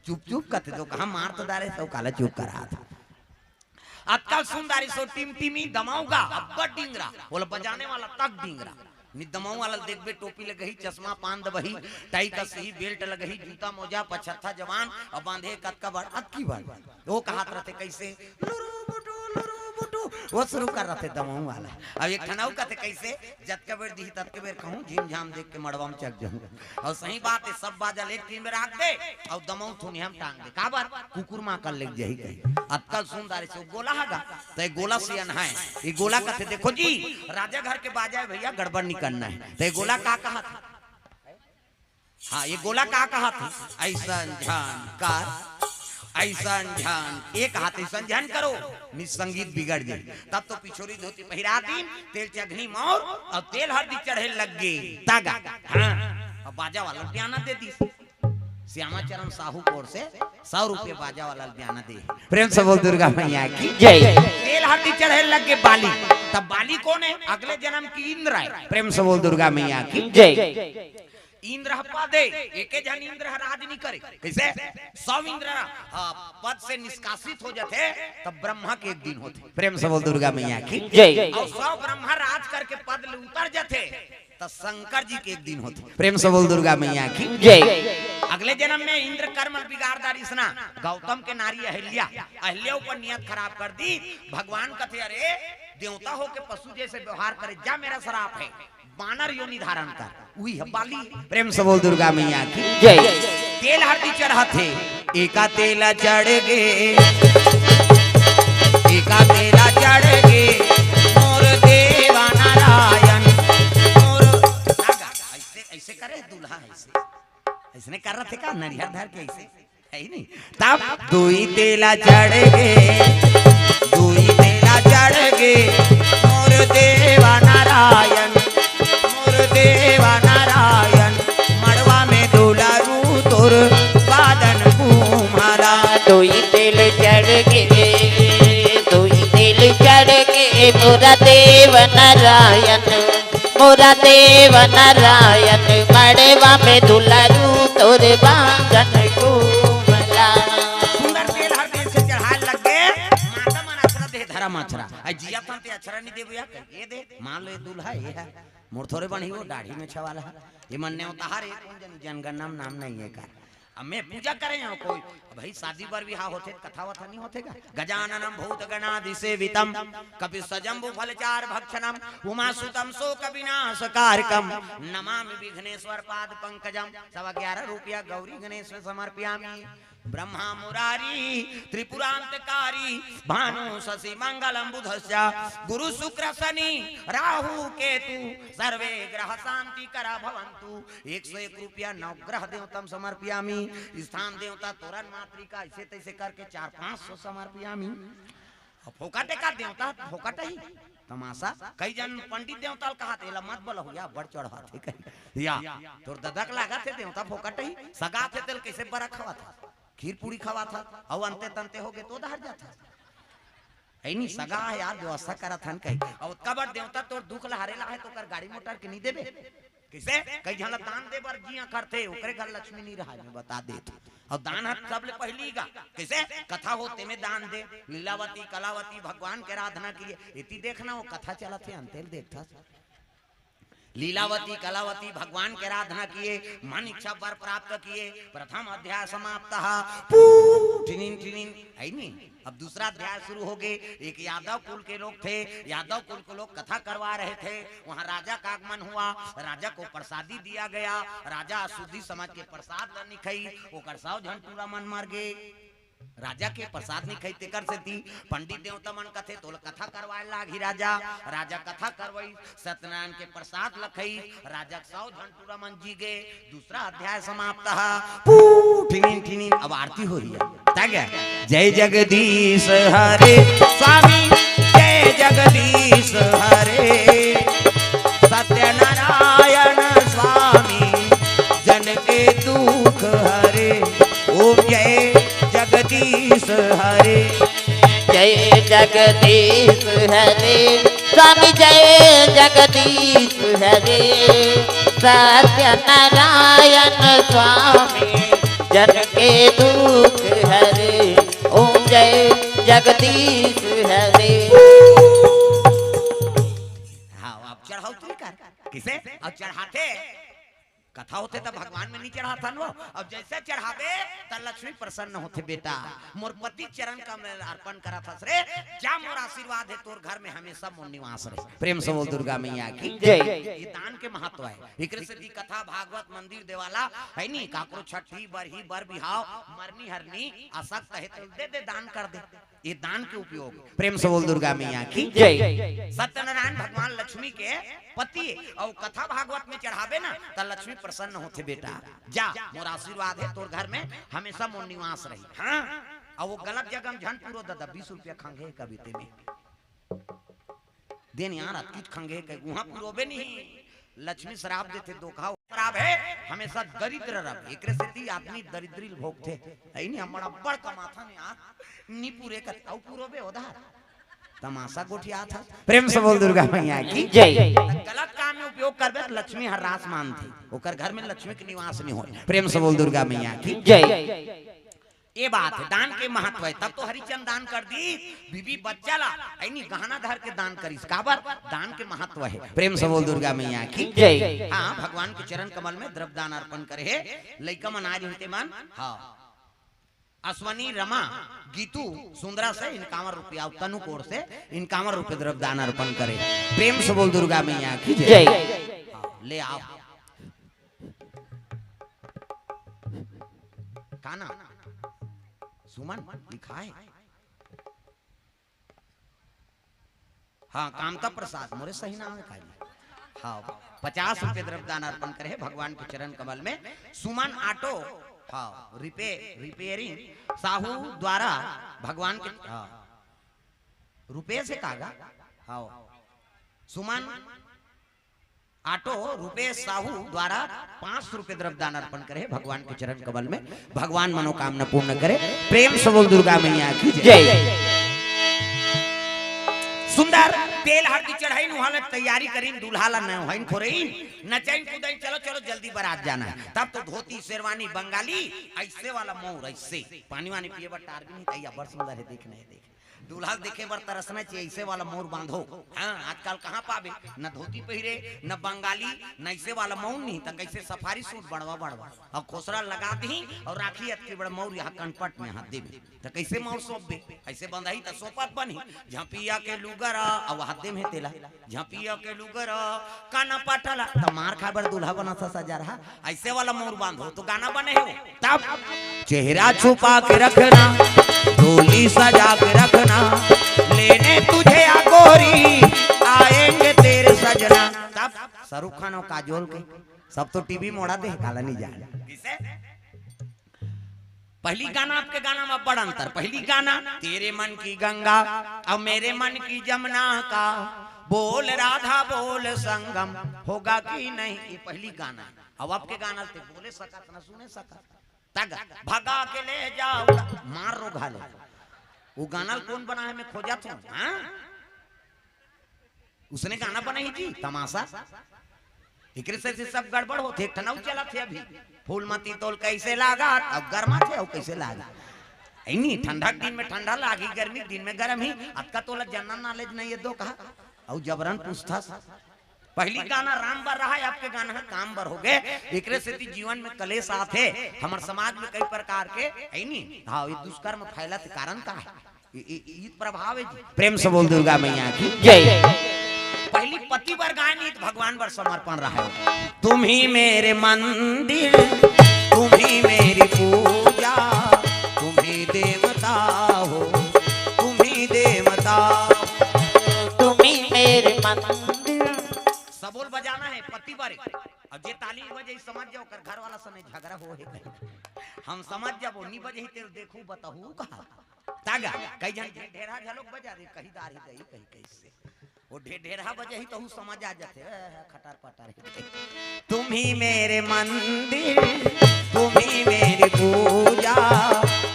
चुप चुप करते तो कहा मार तो डाले तो काला चुप करा था। अक्कल सुंदरी सो टिम टिमी दमाऊगा अब्बा डिंगरा बोला बजाने वाला तक डिंगरा निदमाऊ वाला देखबे टोपी लगही चश्मा पान दबही टाई का सही बेल्ट लगही जूता मोजा पछत्ता जवान और बांधे कतका बड़ अक्की बड़ वो कहात रहते कैसे वो शुरू कर रहे थे दमाऊ वाला। अब एक ठनाऊ कहते कैसे जत के बेर दी तत के बेर कहूं झीम झाम देख के मड़वा में चक जाऊंगा और सही बात है सब बाजा लेट टीम में रख दे और दमाऊ थुनी हम टांग दे का बार कुकुर मां कर लेग जाही कही अक्कल सुंदर से गोला हगा तो गोला से है ये गोला कहते देखो जी राजा घर के बाजा है भैया गड़बड़ नहीं करना है तो गोला का कहा था हाँ ये गोला का कहा था ऐसा ध्यान कर ऐसा ध्यान एक हाथ ऐसा ध्यान करो निसंगीत बिगड़ जाए तब तो पिछोरी धोती पहिरा दी तेल चघनी मोर और तेल हल्दी चढ़े लग गई तागा हाँ और बाजा वाला लुधियाना दे दी श्यामाचरण साहू कोर से 100 रुपये बाजा वाला लुधियाना दे। प्रेम से बोल दुर्गा मैया की जय। तेल हल्दी चढ़े लग के बाली, तब बाली कौन है? अगले जन्म की इंद्र है। प्रेम से बोल दुर्गा मैया की जय। इंद्र हप्पा दे, एक जन इंद्र राज नहीं करे। कैसे? 100 इंद्र पद से निष्कासित हो जाते तब ब्रह्मा के एक दिन होते। प्रेम से बोल दुर्गा मैया की जय। और 100 ब्रह्मा राज करके पद ले उतर जाते तो शंकर जी के एक दिन होते। प्रेम से बोल दुर्गा मैया की जय। अगले जन्म में इंद्र कर्म बिगाड़दार इसना गौतम के नारी अहिल्या, अहिल्या ऊपर नियत खराब कर दी। भगवान कहते अरे देवता हो के पशु जैसे व्यवहार करे, जा मेरा श्राप है, बानर योनि धारण कर, वही है बाली। प्रेम से बोल दुर्गा मैया की जय। तेल हल्दी चढ़ा थे, एका तेला चढ़ गे, एका तेला चढ़ गे मोर देवा नारायण मोर। ऐसे ऐसे करे दूल्हा, ऐसे ऐसे कर रहे थे का नरिहर धर के, ऐसे है ही नहीं। तब दुई तेला चढ़ गे, दुई तेला चढ़ गे मोर देवा नारायण मोर देवा नारायण मड़वा में दुलारू तोर बादन कुम्हारा। दुई तेल चढ़ के, दुई तेल चढ़ के मोरा देव नारायण, मोरा देव नारायण मड़वा में दुलारू तोर बादन कुम्हारा। सुंदर तेल हर देश से चढ़ाए लग गए, माता मन अक्षरा दे धरा मछरा, आई जिया तंते अक्षरा नहीं देबो या ये दे, मान लो ये दूल्हा ये है, मोर थोड़े बनी वो दाढ़ी में छवाला है, ये मन ने उतार एक जनगणना नाम नहीं है का। अब मैं पूजा करें यहाँ कोई भाई शादी पर विवाह होते कथा वथा नहीं होते का। गजाननम भूत गणाधि सेवितम कपि सजम्बु फलचार भक्षणम उमा सुतम शोक विनाश कारकम नमामि विघ्नेश्वर पाद पंकजम। 11.25 रुपया गौरी गणेश में समर्पयामि। ब्रह्मा मुरारी त्रिपुरांतकारी भानु शशि मंगलम बुधस्य गुरु शुक्र शनि राहु केतु सर्वे ग्रह शांति करा भवन्तु। 101 रुपया नवग्रह देवतम समर्पयामि। स्थान देवता तोरण मातृका ऐसे तैसे करके 400-500 समर्पयामि। फोकट का देवता फोकट ही तमाशा। कई जन पंडित देवता कहा थे मत बोलो या बढ़ चढ़ा थे या तोर ददक लगा थे देवता फोकट ही सगा थे तेल कैसे बड़ा खवा था, खीर पूरी खवा था और अंते तंते हो गए तो दहर जाता है नहीं सगा है यार व्यवस्था करा था कहीं। और कबर देवता तोर दुख लहारेला है तो कर गाड़ी मोटर के नहीं देबे कैसे? कई झल दान दे बर जिया करते ओकरे घर लक्ष्मी नहीं रहा मैं बता दे तू। और दान हट सबले पहली गा कैसे? कथा होते में दान दे, लीलावती कलावती भगवान के आराधना किए इति देखना वो कथा चला थे अंतेल देखता लीलावती कलावती भगवान के आराधना किए, मन इच्छा वर प्राप्त किए। प्रथम अध्याय समाप्त है नहीं। अब दूसरा अध्याय शुरू हो गए। एक यादव कुल के लोग थे, यादव कुल के लोग कथा करवा रहे थे, वहाँ राजा का आगमन हुआ, राजा को प्रसादी दिया गया। राजा अशुद्धि समझ के प्रसाद नहीं खाई, वो करसाव झन पूरा मन मार गए। राजा के प्रसाद नहीं खाई तेकर से थी पंडित देवता मन कथे तो कथा करवाए लागी राजा। राजा कथा करवाई, सत्यनारायण के प्रसाद लखई, राजा 100 झंटूरा मन जी गए। दूसरा अध्याय समाप्त है। अब आरती हो रही है। जय जगदीश हरे स्वामी, जय जगदीश हरे सत्यनारायण स्वामी, जन के दुख हरे। ओम जय जगदीश हरे, जय जगदीश हरे स्वामी, जय जगदीश हरे सत्यनारायण स्वामी, जन के दुख हरे। ओम जय जगदीश हरे। हाँ आप चढ़ाओ तू कर किसे? अब चढ़ाते कथा होते तब भगवान में नहीं चढ़ाता वो। अब जैसे चढ़ावे तब लक्ष्मी प्रसन्न होते। बेटा मोर पति चरण का मैं अर्पण करा था रे, जा मोर आशीर्वाद है तोर घर में हमेशा मोर निवास रहे। प्रेम से बोल दुर्गा मैया की जय। ये दान के महत्व है। एकरे से कथा भागवत मंदिर देवाला है नहीं, काकरो छठी बरही बर बिहाव मरनी हरनी आसक्त है तो दे दे दान कर दे, ये दान के उपयोग। प्रेम से बोल दुर्गा मैया की जय। सत्यनारायण भगवान लक्ष्मी के पति और कथा भागवत में चढ़ावे ना तो लक्ष्मी प्रसन्न होते। बेटा जा मोर आशीर्वाद है तोर घर में हमेशा मोर निवास रही। हाँ और वो गलत जगह झन पूरो दादा 20 रुपया खंगे कविते में दिन यार किच खंगे के वहां पूरोबे नहीं। लक्ष्मी शराब देते दो खाओ शराब है हमेशा दरिद्र रह एकरे से ती आदमी दरिद्री भोग थे ऐ नहीं हमारा बड़ कमाथा ने आ नी पूरे का औ पूरो बे उधार तमाशा गोठिया था। प्रेम से बोल दुर्गा मैया की जय। गलत काम में उपयोग करबे तो लक्ष्मी हरास मानती ओकर घर में लक्ष्मी के निवास नहीं हो। प्रेम से बोल दुर्गा मैया की जय। ये बात है दान के महत्व है। तब तो हरिचंद दान कर दी बीबी बच्चा ला ऐनी गहना धर के दान करिस काबर दान के महत्व है। प्रेम से बोल दुर्गा मैया की जय। हाँ भगवान के चरण कमल में द्रव्य दान अर्पण करे है लइका मन आज होते मन। हाँ अश्वनी रमा गीतू सुंदरा से 51 रुपया तनु कोर से 51 रुपये द्रव्य दान अर्पण करे। प्रेम से बोल दुर्गा मैया की जय। ले आओ खाना सुमन लिखा है। हाँ कामता प्रसाद मोरे सही नाम है खाली। हाँ 50 रुपये द्रव्य दान अर्पण करे भगवान के चरण कमल में। सुमन ऑटो हाँ रिपेयरिंग साहू द्वारा भगवान के हाँ रुपये से कागा। हाँ सुमन ऑटो रुपेश साहू द्वारा 5 रुपये द्रव्य दान अर्पण करे भगवान के चरण कमल में। भगवान मनोकामना पूर्ण करे। प्रेम से बोल दुर्गा मैया की जय। सुंदर तेल हल्दी चढ़ाई नुहाले तैयारी करीन दूल्हा ला न होइन खोरेइन नचाइन कूदाइन चलो चलो जल्दी बारात जाना है। तब तो धोती शेरवानी बंगाली ऐसे वाला मोर ऐसे पानी वानी पिए बर टार भी नहीं तैयार बड़ सुंदर है देखने है देख दूल्हा देखे बर तरसना चाहिए ऐसे वाला मोर बांधो। हाँ आजकल कहाँ पावे न धोती पहिरे न बंगाली न ऐसे वाला मौन नहीं तो कैसे सफारी सूट बढ़वा बढ़वा और खोसरा लगा दी और राखी अटके बड़ा मोर यहाँ कनपट में हाथ देवे तो कैसे मोर सोप बे ऐसे बंधाई तो सोपत बनी झपिया के लुगर और हाथे में तेला झपिया के लुगर काना पटला तो मार खा बर दूल्हा बना था सजा रहा ऐसे वाला मोर बांधो तो गाना बने हो। तब चेहरा छुपा के रखना डोली सजा के रखना लेने तुझे आगोरी आएंगे तेरे सजना। तब शाहरुख खान और काजोल के सब तो टीवी मोड़ा दे काला नहीं जाए। पहली गाना आपके गाना में बड़ा अंतर। पहली गाना तेरे मन की गंगा और मेरे मन की जमुना का बोल राधा बोल संगम होगा कि नहीं ये पहली गाना। अब आपके गाना से बोले सकत ना सुने सकत तक भगा के ले जाओ मार रो घाले वो गाना कौन बना है मैं खोजा था। हाँ उसने गाना बनाई जी तमाशा एक से सब गड़बड़ होते ठनाऊ चला थे अभी फूलमती तोल कैसे लागा अब गर्मा थे अब कैसे लागा नहीं ठंडा दिन में ठंडा लागी गर्मी दिन में गर्म ही अब का तोला जनरल नॉलेज नहीं है दो कहा और जबरन पूछता। पहली गाना राम बर रहा है आपके गाना है काम बर हो गए। एक से जीवन में कलेश आते हमारे समाज में कई प्रकार के है नहीं। हाँ ये दुष्कर्म फैला कारण का है ये प्रभाव है। प्रेम से बोल दुर्गा मैया की जय। पहली पति बर गायनी भगवान बर समर्पण रहा है। तुम ही मेरे मंदिर तुम ही मेरी पूजा तुम ही देवता हो तुम ही देवता तुम ही मेरे मंदिर। सबोल बजाना है पति बारे और जे ताली बजे समझ जाओ कर घर वाला सने झगड़ा हो है हम समझ जाबो नी बजे तेरे देखू बताहू कहा तागा कई जन ढेरा झलोक बजा दे कहीं दारी गई कहीं कैसे वो ढेरा बजे ही तो हूँ समझ आ जाते खटार पटार। तुम ही मेरे मंदिर तुम ही मेरी पूजा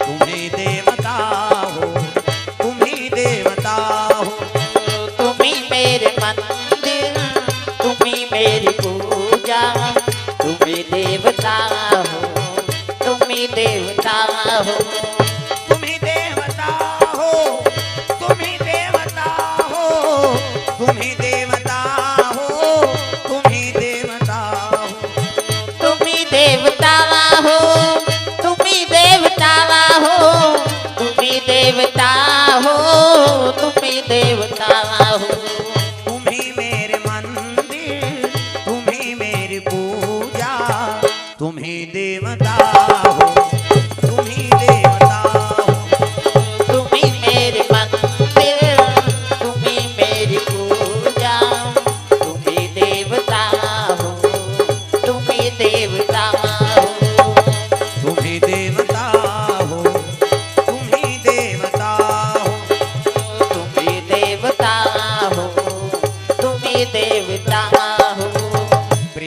तुम ही देवता हो तुम ही देवता हो तुम ही मेरे मंदिर तुम ही मेरी पूजा तुम ही देवता हो तुम ही देवता हो तुम ही देवता हो तुम ही देवता हो तुम ही देवता हो तुम ही देवता हो तुम ही देवता हो तुम ही देवता हो तुम ही देवता हो तुम ही देवता हो तुम ही मेरे मंदिर तुम ही मेरी पूजा तुम ही देवता हो तुम ही देवता हो तुम ही मेरे मंदिर तुम ही मेरी पूजा तुम ही देवता हो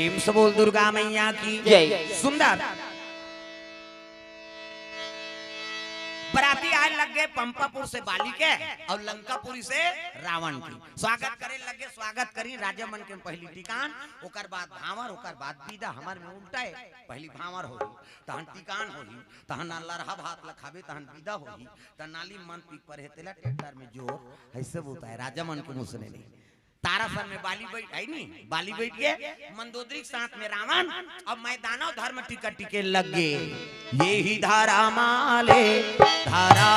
प्रेम से बोल दुर्गा मैया की जय। सुंदर बराती आए लग गए पंपापुर से बाली के और लंकापुरी से रावण की स्वागत करे लगे। स्वागत करी राजा मन के पहली टिकान, ओकर बाद भावर, ओकर बाद विदा। हमार में उल्टा है, पहली भावर होई तहन टिकान होई तहन लरहा भात लखाबे तहन विदा होई तहन नाली मन पी पर हेतेला ट्रैक्टर में जोर ऐसे बोलता है राजा मन के मुंह से नहीं। तारासन में बाली बैठ है नी, बाली बैठ के मंदोदरी साथ में रावण। अब मैदानों धर्म टिकट टिके लगे। ये ही धारा माले धारा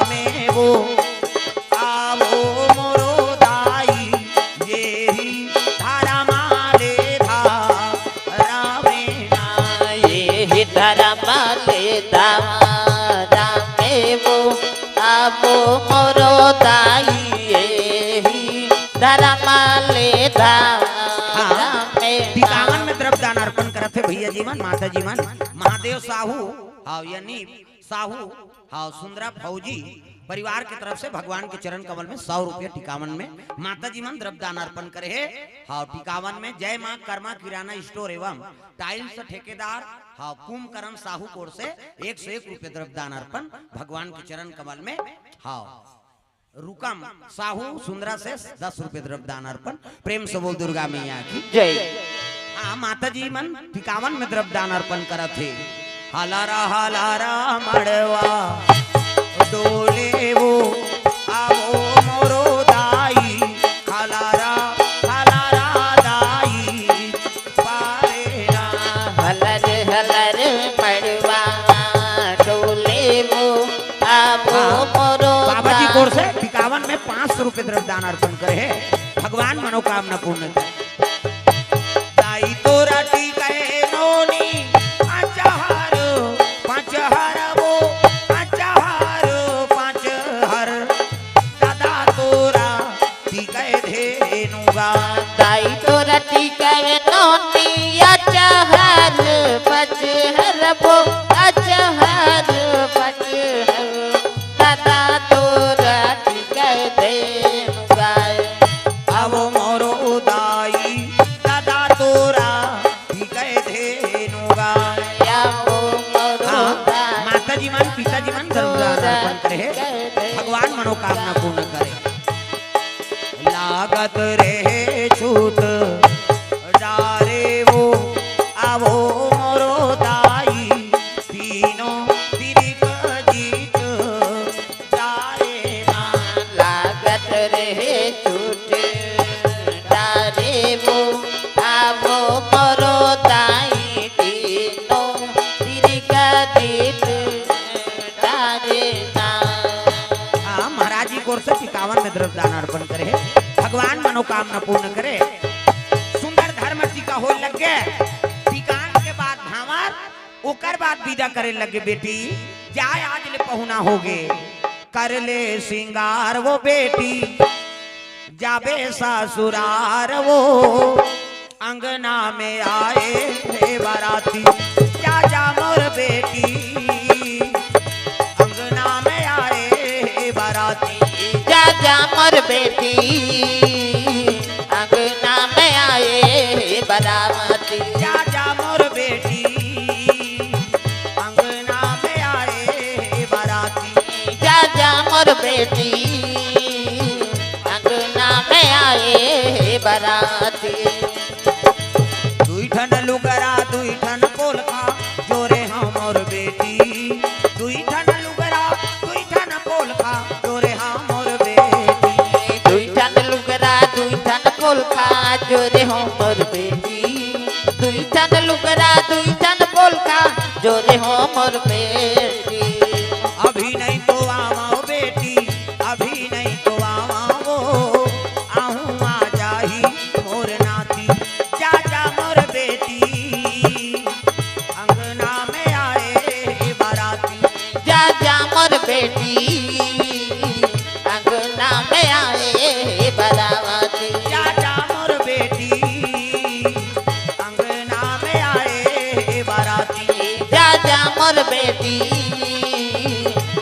में वो आवो मोरो दाई, ये ही धारा माले धारा में ना, ये ही धारा माले धारा में वो आवो मोरो दाई, ये ही धारा माले धारा में। टिकावन में द्रव्य दान अर्पण करते भैया जीवन माता जीवन महादेव साहू हाउ यानी साहू हाउ सुंदरा फौजी परिवार की तरफ से भगवान के चरण कमल में 100 रुपया टिकावन में माता जीवन द्रव्य दान अर्पण करे है। हाउ टिकावन में जय मां कर्मा किराना स्टोर एवं टाइल्स ठेकेदार हाउ कुंभकर्ण साहू कोर से 101 रुपये द्रव्य दान अर्पण भगवान के चरण कमल में। हाउ रुकम साहू सुंदरा से 10 रुपये द्रव्य दान अर्पण। प्रेम से बोल दुर्गा मैया की जय। हाँ माता जी मन टिकावन में द्रव्य दान अर्पण करत थे। हलारा मड़वा डोले वो आवो मोरो दाई, हलारा दाई पारे ना। हलर हलर मड़वा डोले वो आवो मोरो बाबा जी कोर से टिकावन में 500 रुपये द्रव्य दान अर्पण करे है। भगवान मनोकामना पूर्ण करे। दाई तोरा टिकाए नोनी अचहर पंचहर वो अचहर पंचहर दादा तोरा टिकाए धेनुगा। दाई तोरा टिकाए नोनी अचहर पचहर वो अचहर पचहर दादा तोरा टिकाए धेनुगा। आवो मोरो दाई दादा तोरा टिकाए धेनुगा। माता जी मन पिता जी मन द्रव्य दान अर्पण करे है। भगवान मनोकामना पूर्ण करे। लागत रहे छूट डारे वो आवो मोरो दाई, तीनों तिरिक जीत डारे ना। लागत रहे छूट डारे वो आवो मोरो दाई, तीनों तिरिका दीत डारे ना। महाराज जी कोर से 51 में द्रव्य दान अर्पण करे है। भगवान मनोकामना पूर्ण करे। सुंदर धर्म टीका हो लगे। टिकान के बाद भावर ओकर बाद विदा करे लगे। बेटी जाय आज ले पहुना होगे, कर ले सिंगार वो बेटी जाबे ससुरार वो अंगना में आए हे बाराती। जा जा मोर बेटी अंगना में आए हे बाराती। जा जा मोर बेटी अंगना में आए बाराती। जा जा मोर बेटी अंगना में आए हे बाराती। जा जा मोर बेटी अंगना में आए बाराती। दुई ठन लुगरा दुई ठन पोलखा जोरे हम मोर बेटी। दुई ठन लुगरा दुई ठन पोलखा जोरे हम मोर बेटी। दुई ठन लुगरा दुई ठन पोलखा जोरे हो मोर बेटी। दुई ठन लुगरा दुई ठन पोलखा जोरे हो मोर बेटी। अभी नहीं तो आवाओ बेटी अभी नहीं तो आवाओ आहूँ आ जाही मोर नाती। जा जा मोर बेटी अंगना में आए हे बाराती। जा जा मोर बेटी अंगना में आए बाराती। जा जा मोर बेटी अंगना में आए हे बाराती। जा जा मोर बेटी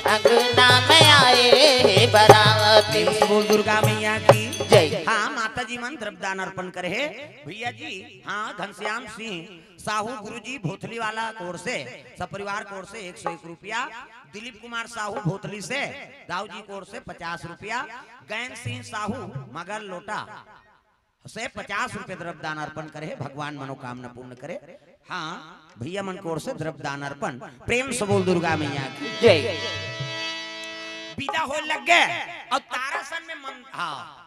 अंगना में आए बाराती। बोल दुर्गा मैया की जय। हाँ माता जी मन द्रव्यदान अर्पण करे है भैया जी। हाँ घनश्याम सिंह साहू गुरुजी भोथली वाला कोर से सपरिवार कोर से 101 रुपया। दिलीप कुमार साहू भोथली से दाऊ जी कोर से 50 रुपया। गैन सिंह साहू मगर लोटा से 50 रुपये द्रव्यदान अर्पण करे। भगवान मनोकामना पूर्ण करे। हाँ भैया मन कोर से द्रव्यदान अर्पण। प्रेम से बोल दुर्गा मैया की जय। विदा हो लग गए और तारा सन में हाँ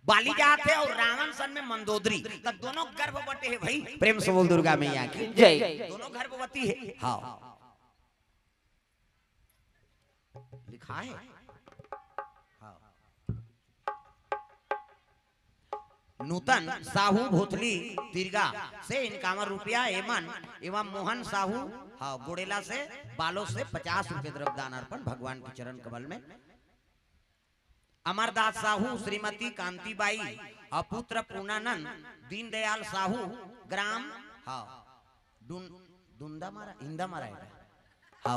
बाली जात है और रावण सन में मंदोदरी, तब दोनों गर्भवती है भाई। प्रेम से बोल दुर्गा मैया की जय। दोनों गर्भवती है। हाँ लिखा है। हाँ। नूतन साहू भोथली तिरगा से 51 रुपया एवं मोहन साहू हाँ गोड़ेला से बालों से 50 रुपये द्रव्यदान अर्पण भगवान के चरण कमल में। अमरदास साहू श्रीमती कांतिबाई अपुत्र पूर्णानंद दीनदयाल साहू ग्राम हाँ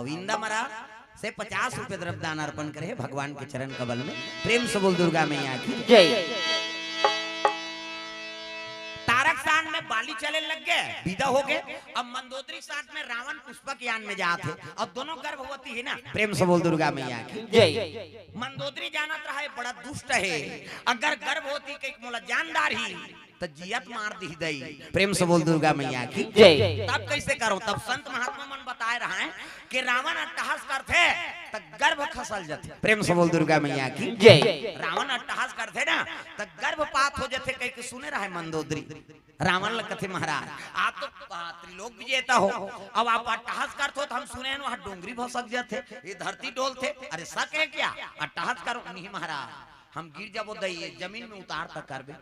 इंदामरा से 50 रुपये द्रव्यदान अर्पण करे भगवान के चरण कमल में। प्रेम से बोल दुर्गा मैया की जय। तारक सान में बाली चले लग गए, विदा हो गए। अब मंदोदरी साथ में रावण पुष्पक यान में जाते हैं। अब दोनों गर्भवती है ना। प्रेम से बोल दुर्गा मैया की जय। मंदोदरी जानत रहा है बड़ा दुष्ट है, अगर गर्भवती के मोला जानदार ही तो जियत मार दी दई। प्रेम से बोल दुर्गा मैया की जय। तब कैसे करो? तब संत महात्मा मन बताए रहा है कि रावण अट्टहास करते तो गर्भ खसल जाते। प्रेम से बोल दुर्गा मैया की जय। रावण अट्टहास करते ना तो गर्भपात हो जाते। कहीं के सुने रहा है मंदोदरी रावण लगते महाराज आप तो त्रिलोक विजेता हो, अब आप अट्टहास करते हो तो हम सुने वहां डोंगरी भसक जाते, ये धरती डोलते। अरे सक है क्या? अट्टहास करो नहीं महाराज, हम गिर जाबो दइए जमीन में उतार तक करबे।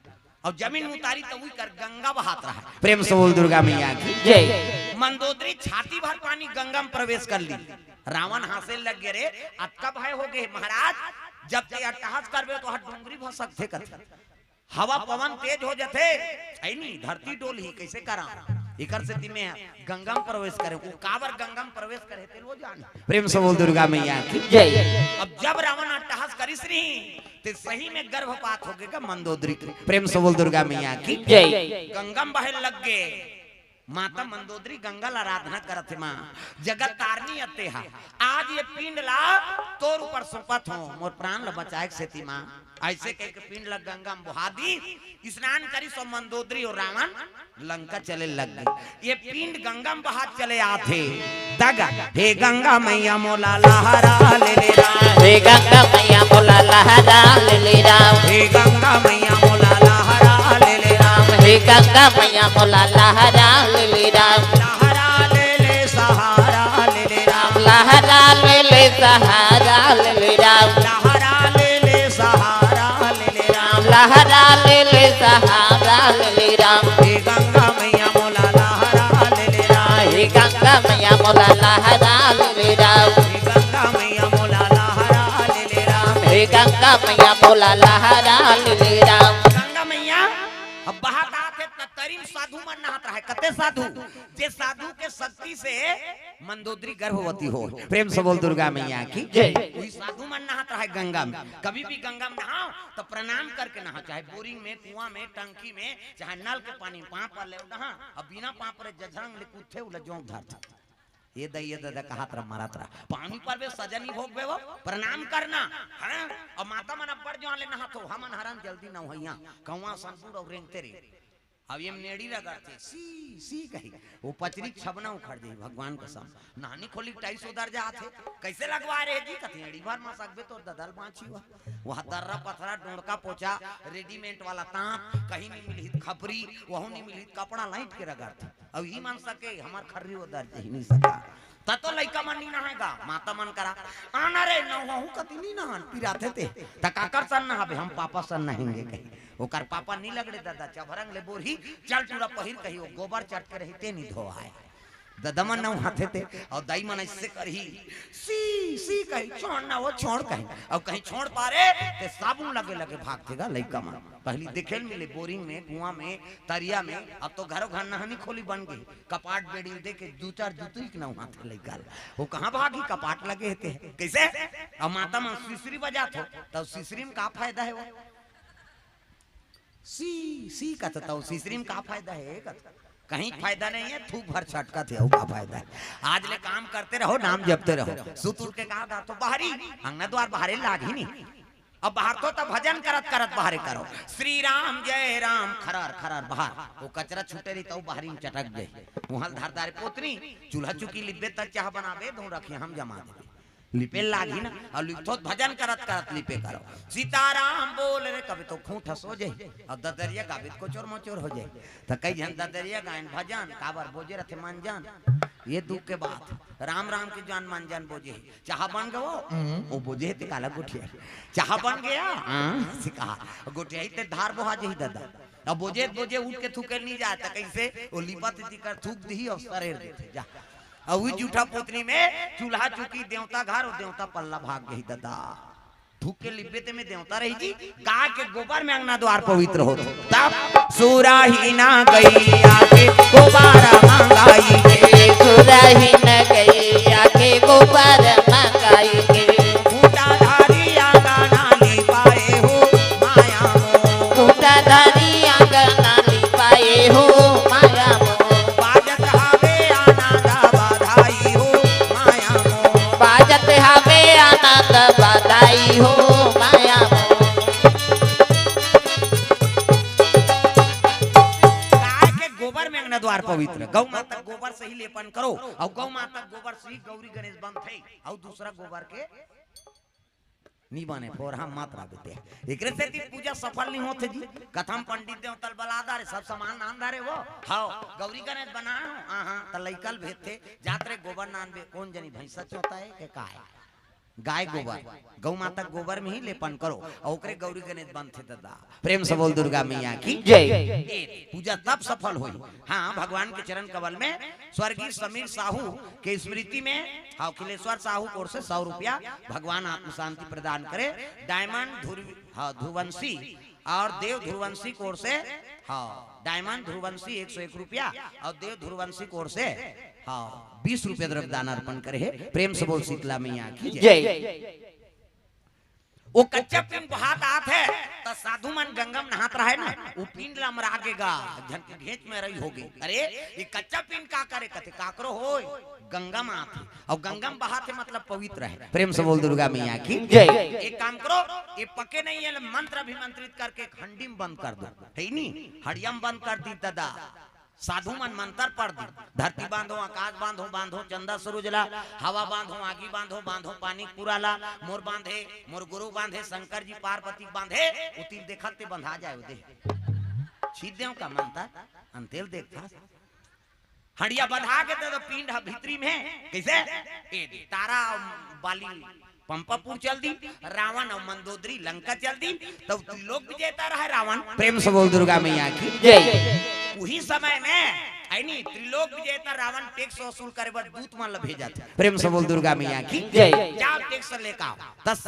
और जमीन में उतारी तो वही कर गंगा बहात रहा। प्रेम से बोल दुर्गा मैया की जय। मंदोदरी छाती भर पानी गंगा में प्रवेश कर ली। रावण हासे लग गए रे अक्का भय हो गए महाराज, जब ते अट्टहास करबे तो डोंगरी भसक थे कथे, हवा पवन तेज हो जाते ऐ नहीं धरती डोल ही कैसे करा इकर से तिमे गंगा में प्रवेश करे। वो कावर गंगा में प्रवेश करे ते लो जाने। प्रेम से बोल दुर्गा मैया की जय। अब जब रावण अट्टहास करिस रही ते सही में गर्भपात हो गएगा मंदोदरी। प्रेम से बोल दुर्गा मैया की जय। गंगा में बहे लग गए। माता मंदोदरी गंगा ला आराधना करत मां जगत तारनी अते हा। आज ये पिंड ला तोर ऊपर सौंपत हो मोर प्राण ला बचाए से ती मां। ऐसे कह के पिंड ला गंगा में बहा दी। स्नान करी सो मंदोदरी और रावण लंका चले लग गए। ये पिंड गंगा में बहा चले आथे दगा। हे गंगा मैया मोला लहरा ले ले राम। हे गंगा मैया मोला लहरा ले ले राम। हे गंगा मैया मोला लहरा ले ले राम। हे गंगा मैया मोला लहरा ले ले राम। लहरा ले ले सहारा ले ले राम। लहरा ले ले सहारा ले ले राम। लहरा ले ले सहारा ले ले राम। लहरा ले ले सहारा ले ले राम। हे गंगा मैया मोला लहरा ले ले राम। हे गंगा मैया मोला लहरा ले ले राम। हे गंगा मैया मोला लहरा ले ले राम। हे गंगा मैया मोला लहरा ले ले राम। गंगा मैया अब बहात आथे तरीम साधु मन नहात रहा है। कते साधु जे साधु के शक्ति से मंदोदरी गर्भवती हो। प्रेम से बोल दुर्गा मैया की जय। वही साधु मन नहात रहा है गंगा में। कभी भी गंगा में नहाओ तो प्रणाम करके नहा, चाहे बोरिंग में कुआं में टंकी में चाहे नल के पानी पाँव पर ले नहा। अब बिना पाँव पर जझंग ले कूदे उले जोंक धरता ये दैये दादा कहा तरह मारत रहा। पानी पर वे सजनी भोग बे वो प्रणाम करना है। और माता मन अब्बड़ जो ले नहा तो हमन हरन जल्दी न होइया कौवा संपूर और रेंगते रे। अब ये नेड़ी लगाते सी सी कही वो पचरी छबना उखड़ जाई भगवान कसम। नानी खोली टाइस उधर जाते कैसे लगवा रहे जी कथे एड़ी बार मा सकबे तो ददल बांची हुआ वह दर्रा पथरा डोंडका पोचा रेडीमेड वाला तांप कहीं नहीं मिली खपरी वहु नहीं मिली कपड़ा लाइट के रगड़ते। अब ही मान सके हमार खर्री उधर जा ही नहीं सका तो लइका मन नहीं नहाएगा माता मन करा आना रे नहु कति नहीं नहान पिराते थे तकाकर सन नहाबे हम पापा सन नहाएंगे कहीं ओकर पापा नहीं लगड़े दादा चभरंग ले बोरी चल टूरा पहिर कही गोबर चट के रहते नहीं धोआए ददमन न हाथे थे और दाई मन ऐसे करही सी सी कही छोड़ ना वो छोड़ कहीं और कहीं छोड़ पारे ते साबुन लगे लगे भागतेगा लइका मन। पहली देखेल मिले बोरिंग में कुआं में तरिया में। अब तो घरों घर नहानी खोली बन गई कपाट बेड़ी दे के दो चार जूती न हाथे लइका वो कहाँ भागी कपाट लगे थे कैसे। और माता मन सिसरी बजात हो तब सिसरी में का फायदा है वो सी कहता हूँ सीसरी में का फायदा है कहता कहीं फायदा नहीं है थूक भर छटका थे का फायदा है। आज ले काम करते रहो नाम जपते रहो सुत उठ के कहा तो बाहरी अंगना द्वार बाहरी लाग ही नहीं अब बाहर तो तब भजन करत करत बाहर करो श्री राम जय राम खरार खरार बाहर वो कचरा छूटे रही तो बाहरी में चटक गए वहां धारदार पोतनी चूल्हा चुकी लिपे तक चाह बनावे धो रखे हम जमा दे लिपे लागी ना और लिपो भजन करत करत लिपे करो सीताराम बोल रे कभी तो खूंट हो जाए और ददरिया गाबित को चोर मोचोर हो जाए तो कई जन ददरिया गायन भजन काबर बोझे रथे मान जान ये दुख के बात राम राम के जान मान जान बोझे चाह बन गो वो बोझे थे काला गुठिया चाह बन गया सिखा गुठिया ते धार बोहा जही दादा अब बोझे बोझे उठ के थूके नहीं जाता कैसे वो लिपत कर थूक दी और सरेर देते जा और जूठा पोतनी में चूल्हा चुकी देवता घर और देवता पल्ला भाग गई दादा थूक के लिब्बे में देवता रही जी गाय के गोबर में अंगना द्वार पवित्र हो तब सूरा ही ना गई आके गोबारा मंगाई के सूरा ही न गई आके गोबर मंगाई के फूटा धारी आंगना ली पाए हो माया मोह फूटा धारी आंगना ली पाए हो माया मोह बाजत हावे आनंद बधाई हो माया मोह बाजत हवे आनंद बधाई हो माया मोह गाय के गोबर में अंगना द्वार पवित्र गौ माता गोबर से ही लेपन करो और गौ माता गोबर से ही गौरी गणेश बंद थे और दूसरा गोबर के नहीं बने फोर हम मात्रा देते एकरे से पूजा सफल नहीं होते जी कथम पंडित देवतल बलादार सब सामान नान दारे वो हां गौरी गणेश बनाओ हां त लइकल भेते जात्रे गोबर नान बे कौन जनी भैंसा चोता है के का है गाय गोबर गौ माता गोबर में ही लेपन करो और ओकरे गौरी गणेश बंद थे दादा प्रेम से बोल दुर्गा मैया की जय पूजा तब सफल हुई हाँ भगवान के चरण कमल में स्वर्गीय समीर साहू के स्मृति में अखिलेश्वर साहू कोर से 100 रुपया भगवान आत्म शांति प्रदान करे डायमंड ध्रुवंशी और देव ध्रुवंशी कोर से हाँ डायमंड ध्रुवंशी 101 रुपया और देव ध्रुवंशी कोर से हाँ 20 रुपया द्रव्य दान अर्पण करे है प्रेम से बोल शीतला मैया की जय वो कच्चा पिंड बहात आत है तो साधु मन गंगम नहात रहे ना वो पिंड लमरागेगा झन के घेच में रही होगी अरे ये कच्चा पिंड का करे कथे काकरो हो गंगम आत है और गंगम बहात है मतलब पवित्र है प्रेम से बोल दुर्गा मैया की जय एक काम करो ये पके नहीं है मंत्र अभिमंत्रित करके हंडीम बंद कर दो है नहीं हड़ियम बंद कर दी दादा साधु मन मंत्र पढ़ दी धरती बांधो आकाश बांधो बांधो चंदा सूरजला हवा बांधो आगी बांधो बांधो पानी पुराला मोर बांधे मोर गुरु बांधे शंकर जी पार्वती बांधे उतिल देखते बंधा जाए उदे छीद देव का मंत्र अंतेल देखता हड़िया बंधा के तो पिंड भीतरी में कैसे ए तारा बाली पंपापुर चल दी रावण और मंदोदरी लंका चल दी तो लोग विजेता रहा रावण प्रेम से बोल दुर्गा मैया की जय उही समय में नहीं त्रिलोक विजेता रावण टैक्स वसूल करे बर दूत मन भेजा था प्रेम से बोल दुर्गा मैया की जय जाओ टैक्स लेकर आओ 10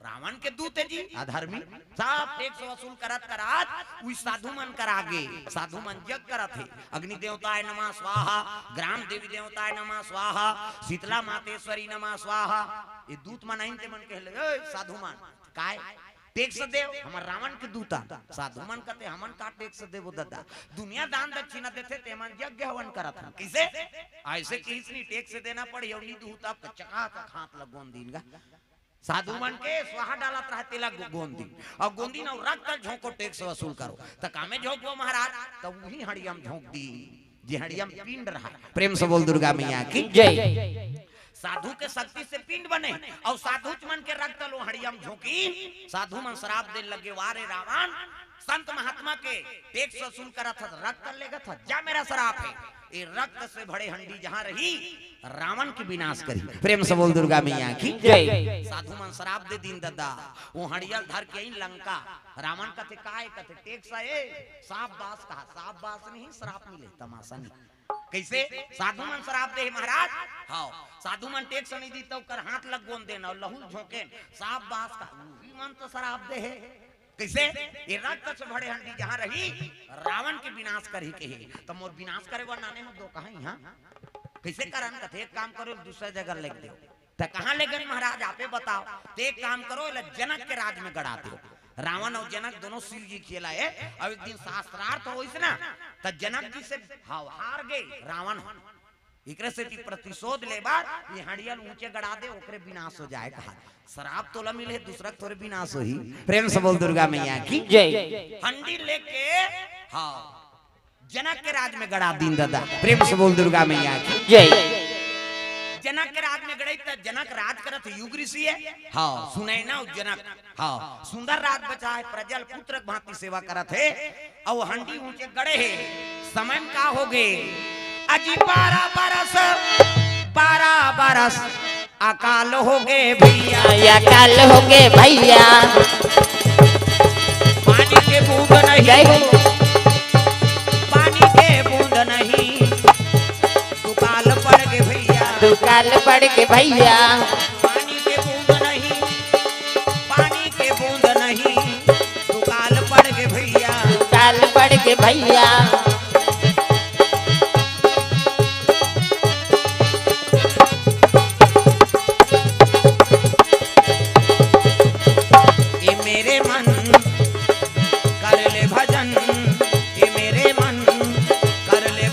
रावण के दूत है जी अधर्मी सब टैक्स वसूल करत करात उस साधु मन कर आगे साधु मन जग करत है अग्नि देवताय नमः स्वाहा ग्राम देवी देवताय नमः स्वाहा शीतला मातेश्वरी नमः स्वाहा ये दूत मन आइन ते मन कहले ए साधु मन काय टैक्स देव हमर रावण के दूता साधु मन कहते हमन का टैक्स देव दादा दुनिया दान दक्षिणा देते ते मन यज्ञ हवन करत हैं किसे ऐसे किसनी टैक्स देना पड़ी और नी दूता चका का हाथ लगोन दीनगा साधु मन के स्वाहा डालत रहते ला गोंदी और गोंदी न रक्त झोंको टैक्स वसूल करो त कामे झोंको महाराज तो वही हड़ियम झोंक दी जे हड़ियम पिंड रहा प्रेम से बोल दुर्गा मैया की जय साधु के शक्ति से पिंड बने और साधु मन के रक्त लो हड़ियम झोंकी साधु मन शराब दे लगे वारे रावण संत महात्मा के टैक्स वसूल करा था रक्त लेगा था जा मेरा शराब है ये रक्त से भरे हंडी जहां रही रावण की विनाश करी प्रेम से बोल दुर्गा मैया की जय साधु मन शराब दे दीन दादा वो हड़ियल धर के लंका रावण कथे काय कथे टैक्स आए साफ बास कहा साफ बास नहीं शराब मिले तमाशा नहीं कैसे साधु मन शराब दे महाराज हाँ साधु मन टैक्स नहीं दी तो कर हाथ लग गोन देना और लहू झोंके साफ बास का मन तो शराब दे है कैसे ये रक्त से भरे हंडी जहां रही रावण के विनाश कर ही के तो मोर विनाश करे वो नाने हो दो कहां यहां कैसे करन कथे एक काम करो दूसरा जगह लेके दो तो कहां ले गए महाराज आपे बताओ तो एक काम करो जनक के राज में गड़ा दो रावण और जनक दोनों शिव जी खिलाए। और एक दिन शास्त्रार्थ हो ना तो जनक जी से हार गए रावण। एकरे से प्रतिशोध लेबार ये हड़ियल ऊंचे गड़ा दे ओकरे विनाश हो जाए कहा। शराब तोला मिले दूसरा थोड़े विनाश होई। प्रेम से बोल दुर्गा मैया की जय। हंडी लेके हाँ जनक के राज में गड़ा दीन दादा। प्रेम से बोल दुर्गा मैया की जय। जनक के राज में गड़े त जनक राज करत युग ऋषि है। हाँ सुने ना जनक हाँ सुंदर राज बचा है प्रजल पुत्र भांति सेवा करत है। और हंडी ऊंचे गड़े है समय का हो गए अजी 12 बरस अकाल हो गए भैया। अकाल हो गए भैया। पानी के बूंद नहीं पानी के बूंद नहीं दुकाल पड़ गए भैया। दुकाल पड़ गए भैया। पानी के बूंद नहीं पानी के बूंद नहीं दुकाल पड़ गए भैया। दुकाल पड़ गए भैया। भजन ये मेरे मन कर ले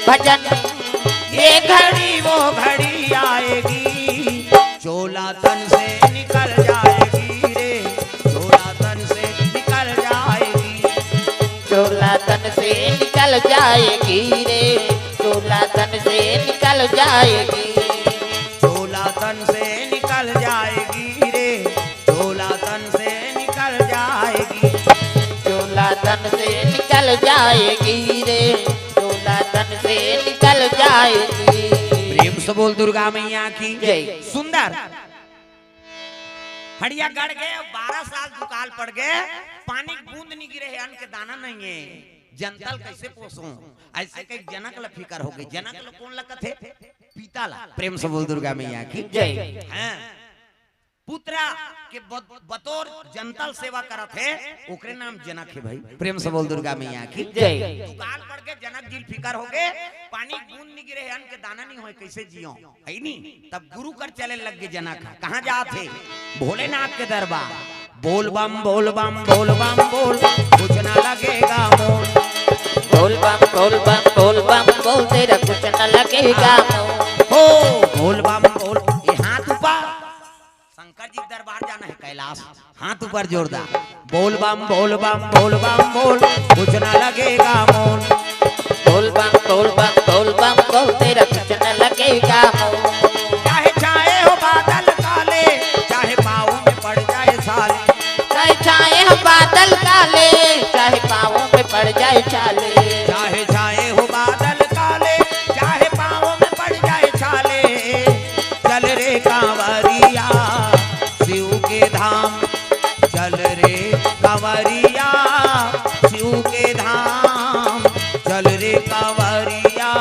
भजन। ये घड़ी वो घड़ी आएगी चोला तन से निकल जाएगी रे। चोला तन से निकल जाएगी। चोला तन से निकल जाएगी रे। चोला तन से निकल जाएगी। चोला तन से निकल जाएगी रे। चोला तन से निकल जाएगी। चोला तन से निकल जाएगी रे। चोला तन से निकल जाएगी। प्रेम से बोल दुर्गा मैया की जय। सुंदर हड़िया गड़ गए 12 साल दुकाल पड़ गए। पानी बूंद नहीं गिरे है अन्न के दाना नहीं है। जनतल कैसे पोसूं ऐसे कई जनक ला फिकर हो गई। जनक ला कौन लगत है पीता ला। प्रेम से बोल दुर्गा मैया की जय। हैं पुत्रा के बतौर जनतल सेवा करत है ओकरे नाम जनक है भाई। प्रेम से बोल दुर्गा मैया की जय। दुकाल पड़ के जनक जी फिकर हो गए। पानी बूंद नहीं गिरे अन्न के दाना नहीं होए कैसे जियो है नी। तब गुरु कर चले लग गए जनक। कहाँ जाते भोलेनाथ के दरबार। बोल बम बोल बम बोल बम बोल कुछ ना लगेगा मोल। बोल बम बोल बम बोल बम बोल तेरा कुछ न लगेगा मोल। हो बोल बम बोल ये हाथ ऊपर शंकर जी दरबार जाना है कैलाश। हाथ ऊपर जोरदार बोल बम बोल बम बोल बम बोल कुछ ना लगेगा मोल। बोल बम बोल बम बोल बम बोल तेरा कुछ न लगेगा मोल। चाहे छाए हो बादल काले चाहे पाँव में पड़ जाए छाले। चाहे छाए हो बादल काले चाहे पाँव में पड़ जाए छाले। चाहे छाए हो बादल काले चाहे पाँव में पड़ जाए छाले। चल रे कांवरिया शिव के धाम। चल रे कांवरिया शिव के धाम। चल रे कांवरिया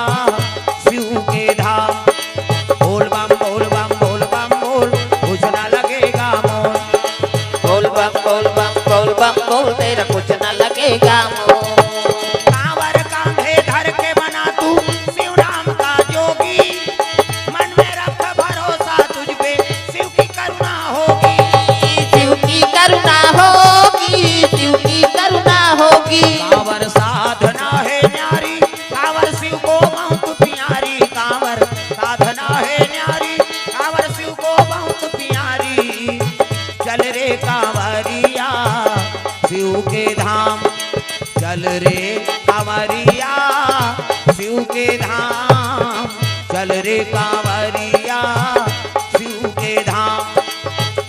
शिव के धाम। बोल बम बोल बम बोल बम बोल कुछ ना लगेगा मोल। बोल बम बोल बम बोल बम बोल तेरा कुछ न लगेगा मोल। कांवर कांधे धर के बना तू शिव नाम का जोगी। मन में रख भरोसा तुझ पे शिव की करुणा होगी। शिव की करुणा होगी। शिव की करुणा होगी। कांवर साधना है न्यारी कांवर शिव को बहुत प्यारी। कांवर साधना है न्यारी कांवर शिव को बहुत प्यारी। चल रे कांवरिया शिव के धाम। चल रे कांवरिया शिव के धाम। चल रे कांवरिया शिव के धाम।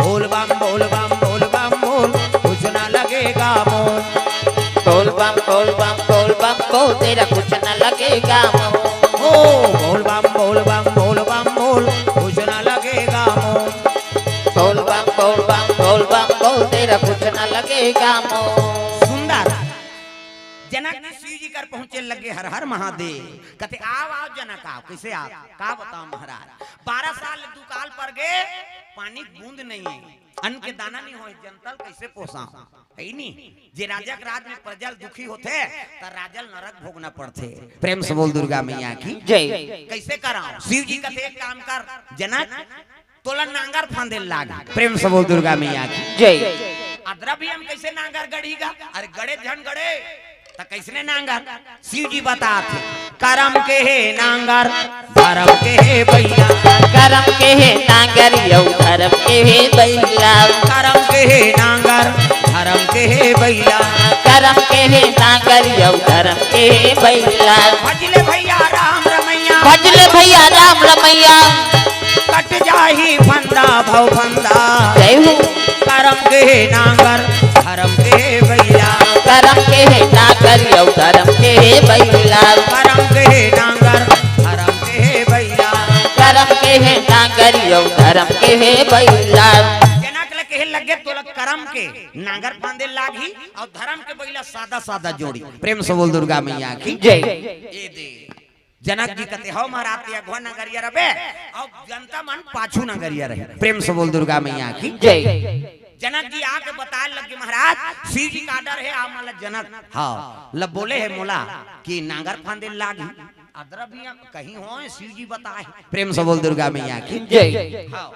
बोल बम बोल बम बोल बम बोल कुछ ना लगेगा मोल। बोल बम बोल बम बोल बम बोल तेरा कुछ न लगेगा मोल। ओ बोल बम बोल बम बोल बम बोल कुछ ना लगेगा मोल। बोल बम बोल बम बोल बम बोल तेरा कुछ न लगेगा मोल। सुंदर जनक जी शिव जी कर पहुंचे लगे हर हर महादेव। कहते आओ आओ जनक आओ। कैसे आओ का बताओ महाराज। 12 साल दुकाल पर गए, पानी बूंद नहीं है, अन्न के दाना नहीं हो, जनतल कैसे पोसा है नहीं। जे राजा के राज में प्रजल दुखी होते तो राजल नरक भोगना पड़ते। प्रेम से बोल दुर्गा मैया की जय। कैसे कराओ। शिव जी कहते एक काम कर जनक, तोला नांगर फांदे लाग। प्रेम से बोल दुर्गा मैया की जय। अदरा भी हम कैसे नांगर गढ़ीगा। अरे गड़े झन गड़े तो कैसने नांगर। शिव जी बताते करम के है नांगर धर्म के है बैला। करम के है नांगर यौ धर्म के है बैला। करम के है नांगर धर्म के है बैला। करम के है नांगर यौ धर्म के है बैला। भजले भैया राम रमैया। भजले भैया राम रमैया। कट जाही फंदा भव फंदा। जय हो। करम के है नांगर धर्म के है बैला। करम के है नांगर यौ धर्म के है बैला। करम के है नांगर धर्म के है बैला। करम के है नांगर यौ धर्म के है बैला। जनक कहे लगे तो करम के नांगर फांदे लागी और धर्म के बैला सादा सादा जोड़ी। प्रेम से बोल दुर्गा मैया की जय। ए दे जनक जी कहते हो महाराज या घो नगरिया रहे और जनता मन पाछू नगरिया रहे। प्रेम से बोल दुर्गा मैया की जय। जनक जी आके बताए लगे महाराज शिव जी का डर है आप मतलब जनक हाँ लब बोले है मोला कि नांगर फांदे लागी अदरा भी कहीं हो शिव जी बताए। प्रेम से बोल दुर्गा मैया की जय। हाँ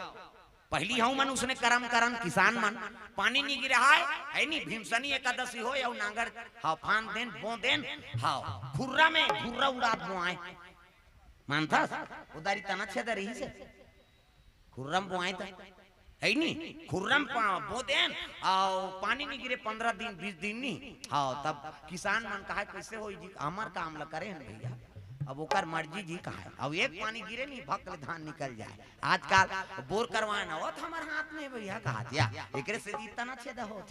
पहली हूं मन उसने करम करम किसान मन पानी नहीं गिरा है नहीं भीमसनी एकादशी हो या नांगर हाँ फान देन बो देन हाँ खुर्रा में खुर्रा उड़ा बुआए मानता उदारी तना छेदा रही से खुर्रम बुआए था है नहीं खुर्रम बो देन और पानी नहीं गिरे 15 दिन 20 दिन नहीं हाँ तब किसान मन कहा कैसे हो जी हमार काम ला करे भैया अब ओकर मर्जी जी कहा है। अब एक पानी गिरे नहीं भक्ल धान निकल जाए। आजकल बोर करवाना हो तो हमारे हाथ में भैया कहा दिया एक से इतना छेदा हो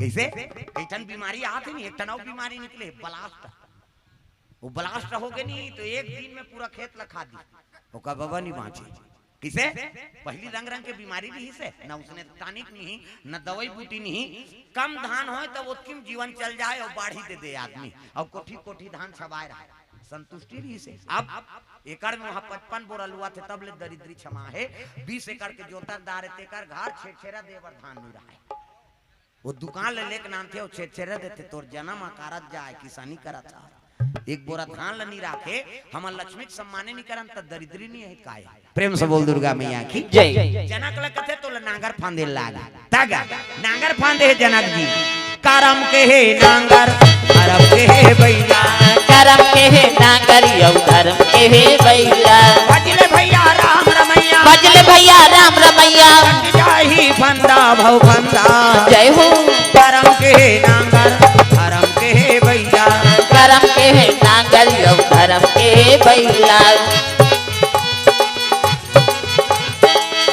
कैसे कई टन बीमारी आती नहीं एक टन और बीमारी निकले ब्लास्ट। वो ब्लास्ट हो गए नहीं तो एक दिन में पूरा खेत लखा दी ओका बाबा नहीं बाँचे। किसे पहली रंग रंग के बीमारी भी से न उसने टानिक नहीं न दवाई बूटी नहीं कम धान हो तो उत्तम जीवन चल जाए और बाढ़ी दे दे आदमी और कोठी कोठी धान छबाए रहे संतुष्टि रही से। अब एकड़ में वहां 55 बोरा लुआ थे तब ले दरिद्री क्षमा है 20 एकड़ के जोतरदार तेकर घर छेछेरा देवर धान नहीं रहा है। वो दुकान ले लेके नाम थे वो छेछेरा देते तोर जन्म आकारत जाए किसानी करा था एक बोरा धान ल नहीं रखे हम लक्ष्मी के सम्माने नहीं करन त दरिद्री नहीं है काय। प्रेम से बोल दुर्गा मैया की जय। जनक ल कथे तो नांगर फांदे लागा तागा नांगर फांदे है जनक जी करम के है नांगर धर्म के है बैला। करम के है नांगर यौ धर्म के है बैला। भजले भैया राम रमैया। भजले भैया राम रमैया। कट जाही फंदा भव फंदा। जय हो। करम के है नांगर धर्म के है बैला। करम के है नांगर यौ धर्म के है बैला।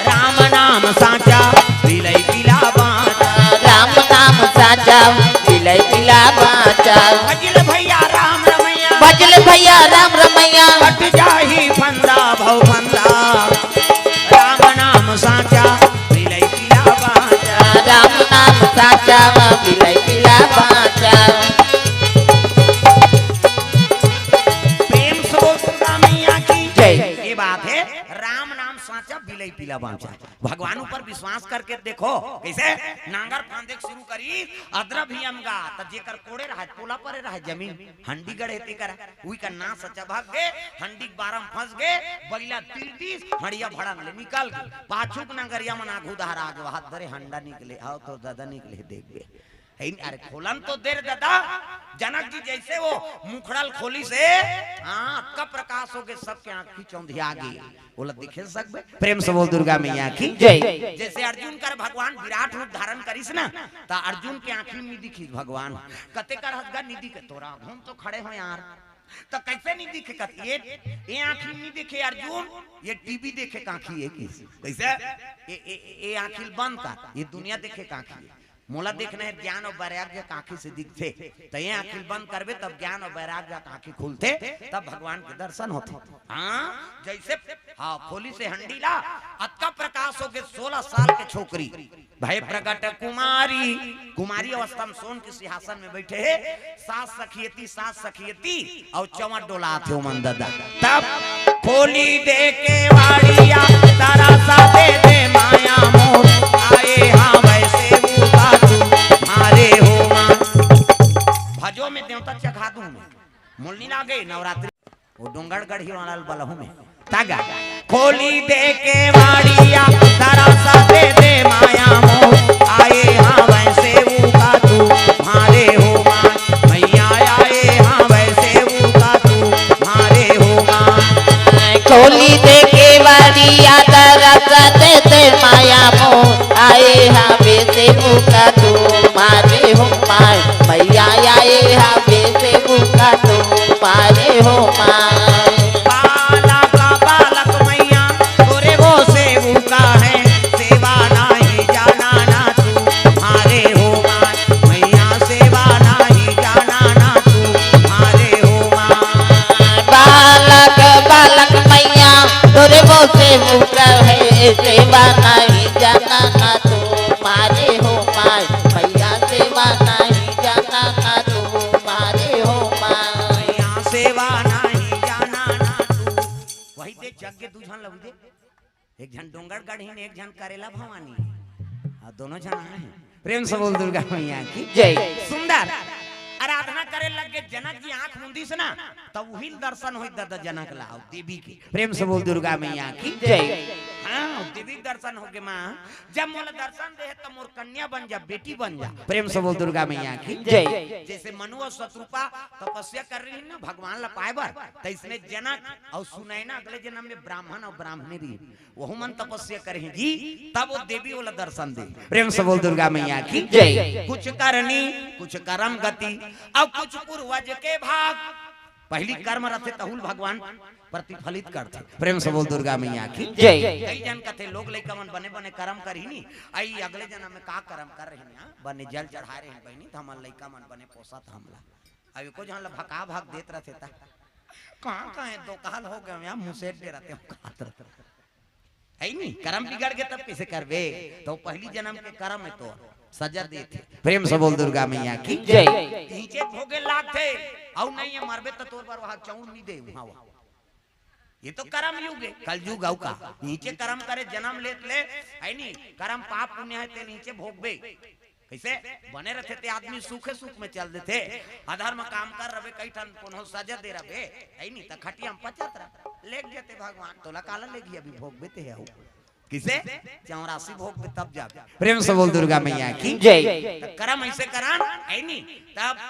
राम नाम साचा विलय पिला बाचा। राम नाम साचा विलय पिला बाचा। भजले भैया राम रमैया। भजले भैया राम रमैया। कट जाही फंदा भव फंदा। राम नाम साचा विलय पिला बाचा। राम नाम साचा विलय पिला बाचा। प्रेम से बोल दुर्गा मैया की जय। ये बात है राम नाम साचा बिलई पीला बांचा। भगवान ऊपर विश्वास करके देखो कैसे नांगर फांदे शुरू करी अदरा भी हमगा त जेकर कोड़े रहा तोला परे रहा जमीन हंडी गड़े ते करा उई का ना सच्चा भाग गए हंडी 12 में फंस गए बैला 30 हड़िया भड़ंग ले निकल गई पाछुक नगरिया मन आगू दहरा जो हाथ धरे हंडा निकले आओ तो दादा निकले देख बे अरे खोलन तो देर दादा जनक जी जैसे वो मुखड़ल खोली से हाँ कब प्रकाश हो गए सबके आंखी चौंधिया गई बोला दिखे सकबे। प्रेम से बोल दुर्गा मैया की जय। जैसे अर्जुन कर भगवान विराट रूप धारण करिस ना तो अर्जुन के आंखी में दिखी भगवान कते कर हसगा निधि के तोरा घूम तो खड़े हो यार तो कैसे नहीं दिखे कत ये आंखी नहीं दिखे अर्जुन ये टीवी देखे कांखी है कैसे ये आंखी बंद कर ये दुनिया देखे कांखी मोला देखना है ज्ञान और वैराग्य आंखी से दिखते, तो ये आंखी बंद करबे तब ज्ञान और वैराग्य आंखी खुलते, तब भगवान के दर्शन होते। हाँ जैसे हाँ खोली से हंडी ला अतका प्रकाश हो के 16 साल के छोकरी भय प्रकट कुमारी, कुमारी अवस्था में सोन के सिंहासन में बैठे है, सास सखियती और चमट डोला थे मन दादा। तब खोली दे के वाड़िया तारा सा दे दे माया मोर आए हाँ वैसे मारे हो मां भजो में देवता चखा दूं मुलनी ना गई नवरात्रि वो डोंगरगढ़ ही वाला बलहु में तागा खोली दे के वाड़िया तारा सा दे दे माया मोह आए हाँ वैसे उका तू मारे हो मां मैया आए हाँ वैसे उका तू मारे हो मां खोली दे के वाड़िया तारा सा दे दे माया मोह आए हाँ वैसे उका तू मारे हो मां मैया आए हाँ वैसे उका तू मारे हो मां सेवा नहीं जाना ना तुम्हारे हो माय भैया सेवा नहीं जाना ना तुम्हारे हो माय भैया सेवा नहीं जाना ना तू वही दे जग के दू झन लग दे एक झन डोंगरगढ़ ही एक झन करेला भवानी और दोनों झन है प्रेम से बोल दुर्गा मैया की जय। सुंदर आराधना करे लगे जनक जी आंख मुंदी से ना तब वही दर्शन होई दादा जनक लाओ देवी की प्रेम से बोल दुर्गा मैया की जय। हाँ देवी दर्शन हो के माँ जब मोला दर्शन दे तो मोर कन्या बन जा बेटी बन जा प्रेम से बोल दुर्गा मैया की जय। जैसे मनु और शत्रुपा तपस्या कर रही है ना भगवान ला पाए बर तो इसने जनक और सुनैना अगले जन्म में ब्राह्मण और ब्राह्मणी रही वह मन तपस्या करे जी तब वो देवी वाला दर्शन दे प्रेम से बोल दुर्गा मैया की जय। कुछ करनी कुछ कर्म गति अब कुछ पूर्वज के भाग पहली कर्म रथे तहुल भगवान प्रतिफलित करते प्रेम से बोल दुर्गा मैया की जय। कई जन कथे लोग लइका मन बने बने कर्म करी नी आई अगले जन्म में का कर्म कर रही ना बने जल चढ़ा रहे हैं बहनी तो हमन लइका मन बने पोसा था हमला अभी को जहां भका भाग देत रहते ता कहां है दो काल हो गए यहां मुंह से दे रहते हम खात रहते है नहीं कर्म बिगड़ गए तब कैसे करबे तो पहली जन्म के कर्म है तो सजा देते प्रेम से बोल दुर्गा मैया की जय। नीचे भोगे लागते और नहीं ये मरबे तो तोर पर वहां चौड़ नहीं दे वहां ये तो कर्म युग है कल युग आउ का नीचे कर्म करे जन्म लेत ले है नहीं कर्म पाप पुण्य है ते नीचे भोगबे कैसे बने रहते थे आदमी सुखे सुख में चल देते अधर्म काम कर रहे कई ठन कोनो सजा दे रहे है नहीं त खटिया में पचत रह लेग जेते भगवान तोला काला लेगी अभी भोगबे ते है किसे 84 भोग पे तब जा प्रेम से बोल दुर्गा मैया की जय। कर्म ऐसे करान है नहीं तब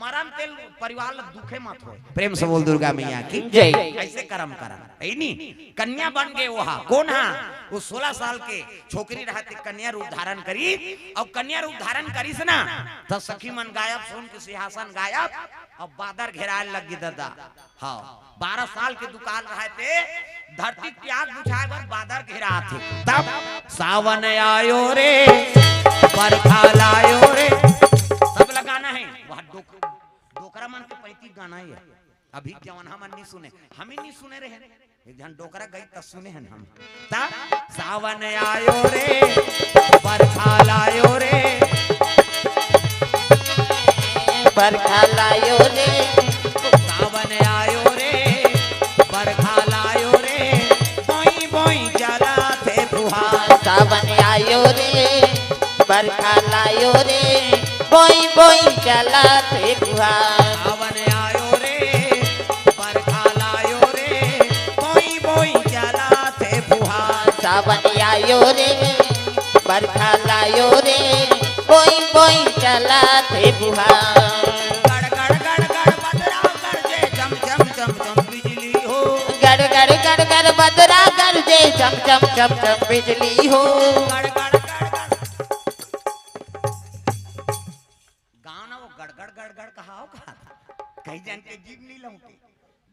मरम तेल परिवार दुखे मत हो प्रेम से बोल दुर्गा मैया की जय। ऐसे कर्म करा है नहीं कन्या बन गए वहा कौन हा वो 16 साल के छोकरी रहते कन्या रूप धारण करी और कन्या रूप धारण करी से ना तो सखी मन गायब सोन के सिंहासन गायब और बादर घेराए लग गई दादा हाँ 12 साल के दुकान रहते धरती प्याग बुझाए बर बादर घेरा थे तब सावन आयो रे बरखा लायो रे सब लगाना है वह डोकरा मन के 35 गाना है अभी जवन हम नहीं सुने हम ही नहीं सुने रहे एक जन डोकरा गई तब सुने हैं हम तब सावन आयो रे बरखा लायो रे बरखा लायो रे सावन आयो रे बरखा लायो रे बोई बोई जला थे फुहार सावन आयो रे बरखा लायो रे बोई बोई चला थे फुहार सावन आयो रे बरखा लायो रे बोई बोई जला थे फुहार सावन आयो रे बरखा लायो रे बोई बोई चला थे फुहार गड़ गड़ गड़ गड़ बदरा गरजे चम चम चम चम बिजली हो गड़ गड़ गड़ गड़ बदरा गरजे चम चम चम चम बिजली हो गड़ गड़ गड़ गड़ गाना वो गड़ गड़ गड़ गड़ कहाओ का कहीं जन के जीव नहीं लौटे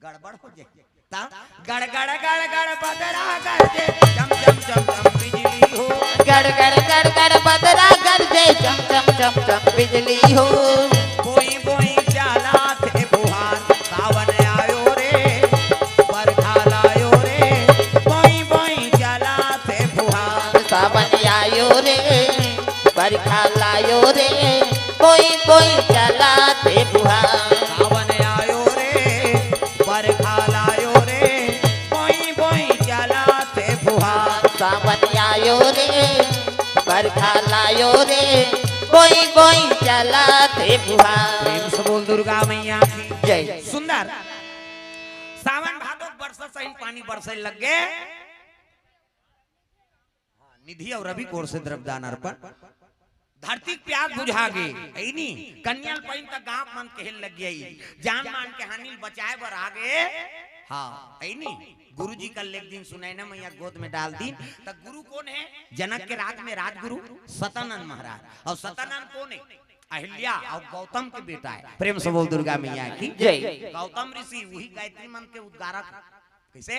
गड़बड़ हो जाए ता गड़ गड़ गड़ गड़ बदरा गरजे चम चम चम चम बिजली हो गड़ गड़ गड़ गड़ बदरा गरजे चम चम चम चम बिजली हो। बोई बोई जाला थे फुहार सावन आयो रे बरखा लायो रे बोई बोई जाला थे फुहार सावन आयो रे बरखा लायो रे बोई बोई चला थे फुहार। सावन आयो रे बरखा लायो रे बोई बोई जाला थे फुहार सावन आयो रे बरखा लायो रे बोई बोई चला थे फुहार। प्रेम से बोल दुर्गा मैया की जय। सुंदर सावन भादो बरसा सही पानी बरसे लग गए निधि और रवि कोर से द्रव्यदान अर्पण धरती प्यास बुझा गे ऐनी कन्याल पहिन तक गांव मन कहल लग गई जान मान के हानिल बचाए बर आगे हाँ ऐनी गुरुजी कल एक दिन सुनाई ना मैया गोद में डाल दी तब गुरु कौन है जनक के राज में राजगुरु सतानंद महाराज और सतानंद कौन है अहिल्या और गौतम के बेटा है प्रेम से बोल दुर्गा मैया की जय। गौतम ऋषि वही गायत्री मंत्र के उद्गारक कैसे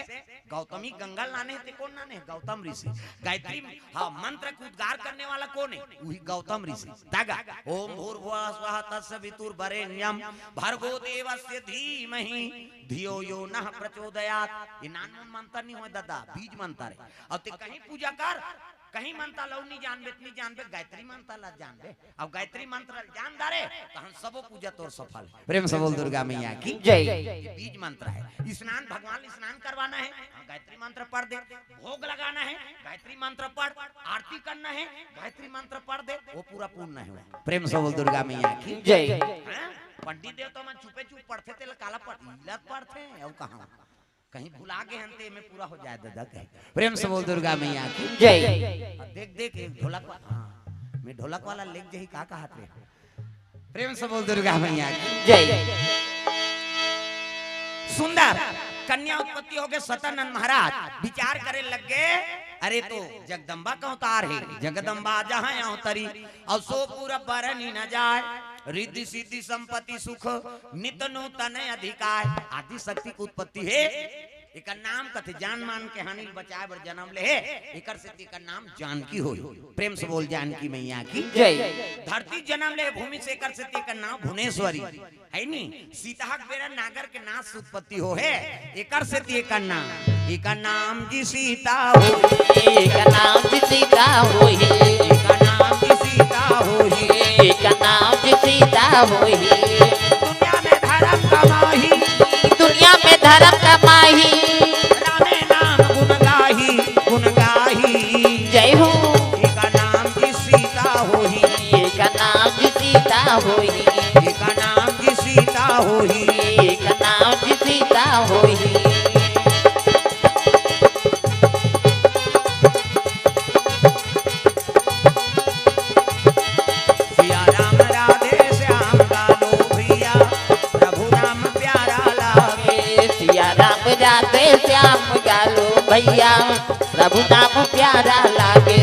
गौतमी गंगल नाने थे कौन नाने गौतम ऋषि गायत्री हाँ मंत्र को उद्गार करने वाला कौन है वही गौतम ऋषि तागा ओम भूर्भुवः स्वः तत्सवितुर्वरेण्यम भर्गो देवस्य धीमहि धियो यो नः प्रचोदयात् ये नान मंत्र नहीं होए दादा बीज मंत्र है और ते कहीं पूजा कर कहीं मंत्र लो नहीं जानबे नहीं जानबे गायत्री मंत्र ला जानबे अब गायत्री मंत्र जान दारे तो हम सबो पूजा तोर सफल प्रेम से बोल दुर्गा मैया की जय। ये बीज मंत्र है स्नान भगवान स्नान करवाना है गायत्री मंत्र पढ़ दे भोग लगाना है गायत्री मंत्र पढ़ आरती करना है गायत्री मंत्र पढ़ दे वो पूरा पूर्ण है प्रेम से बोल दुर्गा मैया की जय। पंडित देव तो मैं छुपे छुप पढ़ते थे काला पढ़ते और कहा कहीं भुला गए हंते में पूरा हो जाए दादा कहे प्रेम से बोल दुर्गा मैया की जय। देख देख ढोलक मैं ढोलक वाला लेक जही का कहा थे प्रेम से बोल दुर्गा मैया की जय। सुंदर कन्या उत्पत्ति हो गए सतानंद महाराज विचार करे लग गए अरे तो जगदम्बा का अवतार है जगदम्बा जहाँ अवतरी और सो पूरा बरनी न जाए रिद्धि सिद्धि संपत्ति सुख नित नूतन अधिकार आदि शक्ति की उत्पत्ति है एक नाम कथे जान मान के हानि बचाए बर जन्म ले एकर से एकर नाम जानकी हो प्रेम से बोल जानकी मैया की जय। धरती जन्म ले भूमि से एकर से एकर नाम भुवनेश्वरी है नी सीता बेरा नागर के नाम से उत्पत्ति हो है एकर से एकर नाम जी सीता हो एक नाम जी सीता होई एकर नाम जी सीता हो एक नाम जी सीता होई दुनिया में धर्म कमाही दुनिया में धर्म कमाही रामे नाम गुण गाही जय हो। एकर नाम जी सीता होही एक नाम जी सीता होई एकर नाम जी सीता होही एक नाम जी सीता होई। सिया राम राधे श्याम गालो भैया प्रभु नाम प्यारा लागे सिया राम राधे श्याम गालो भैया प्रभु नाम प्यारा लागे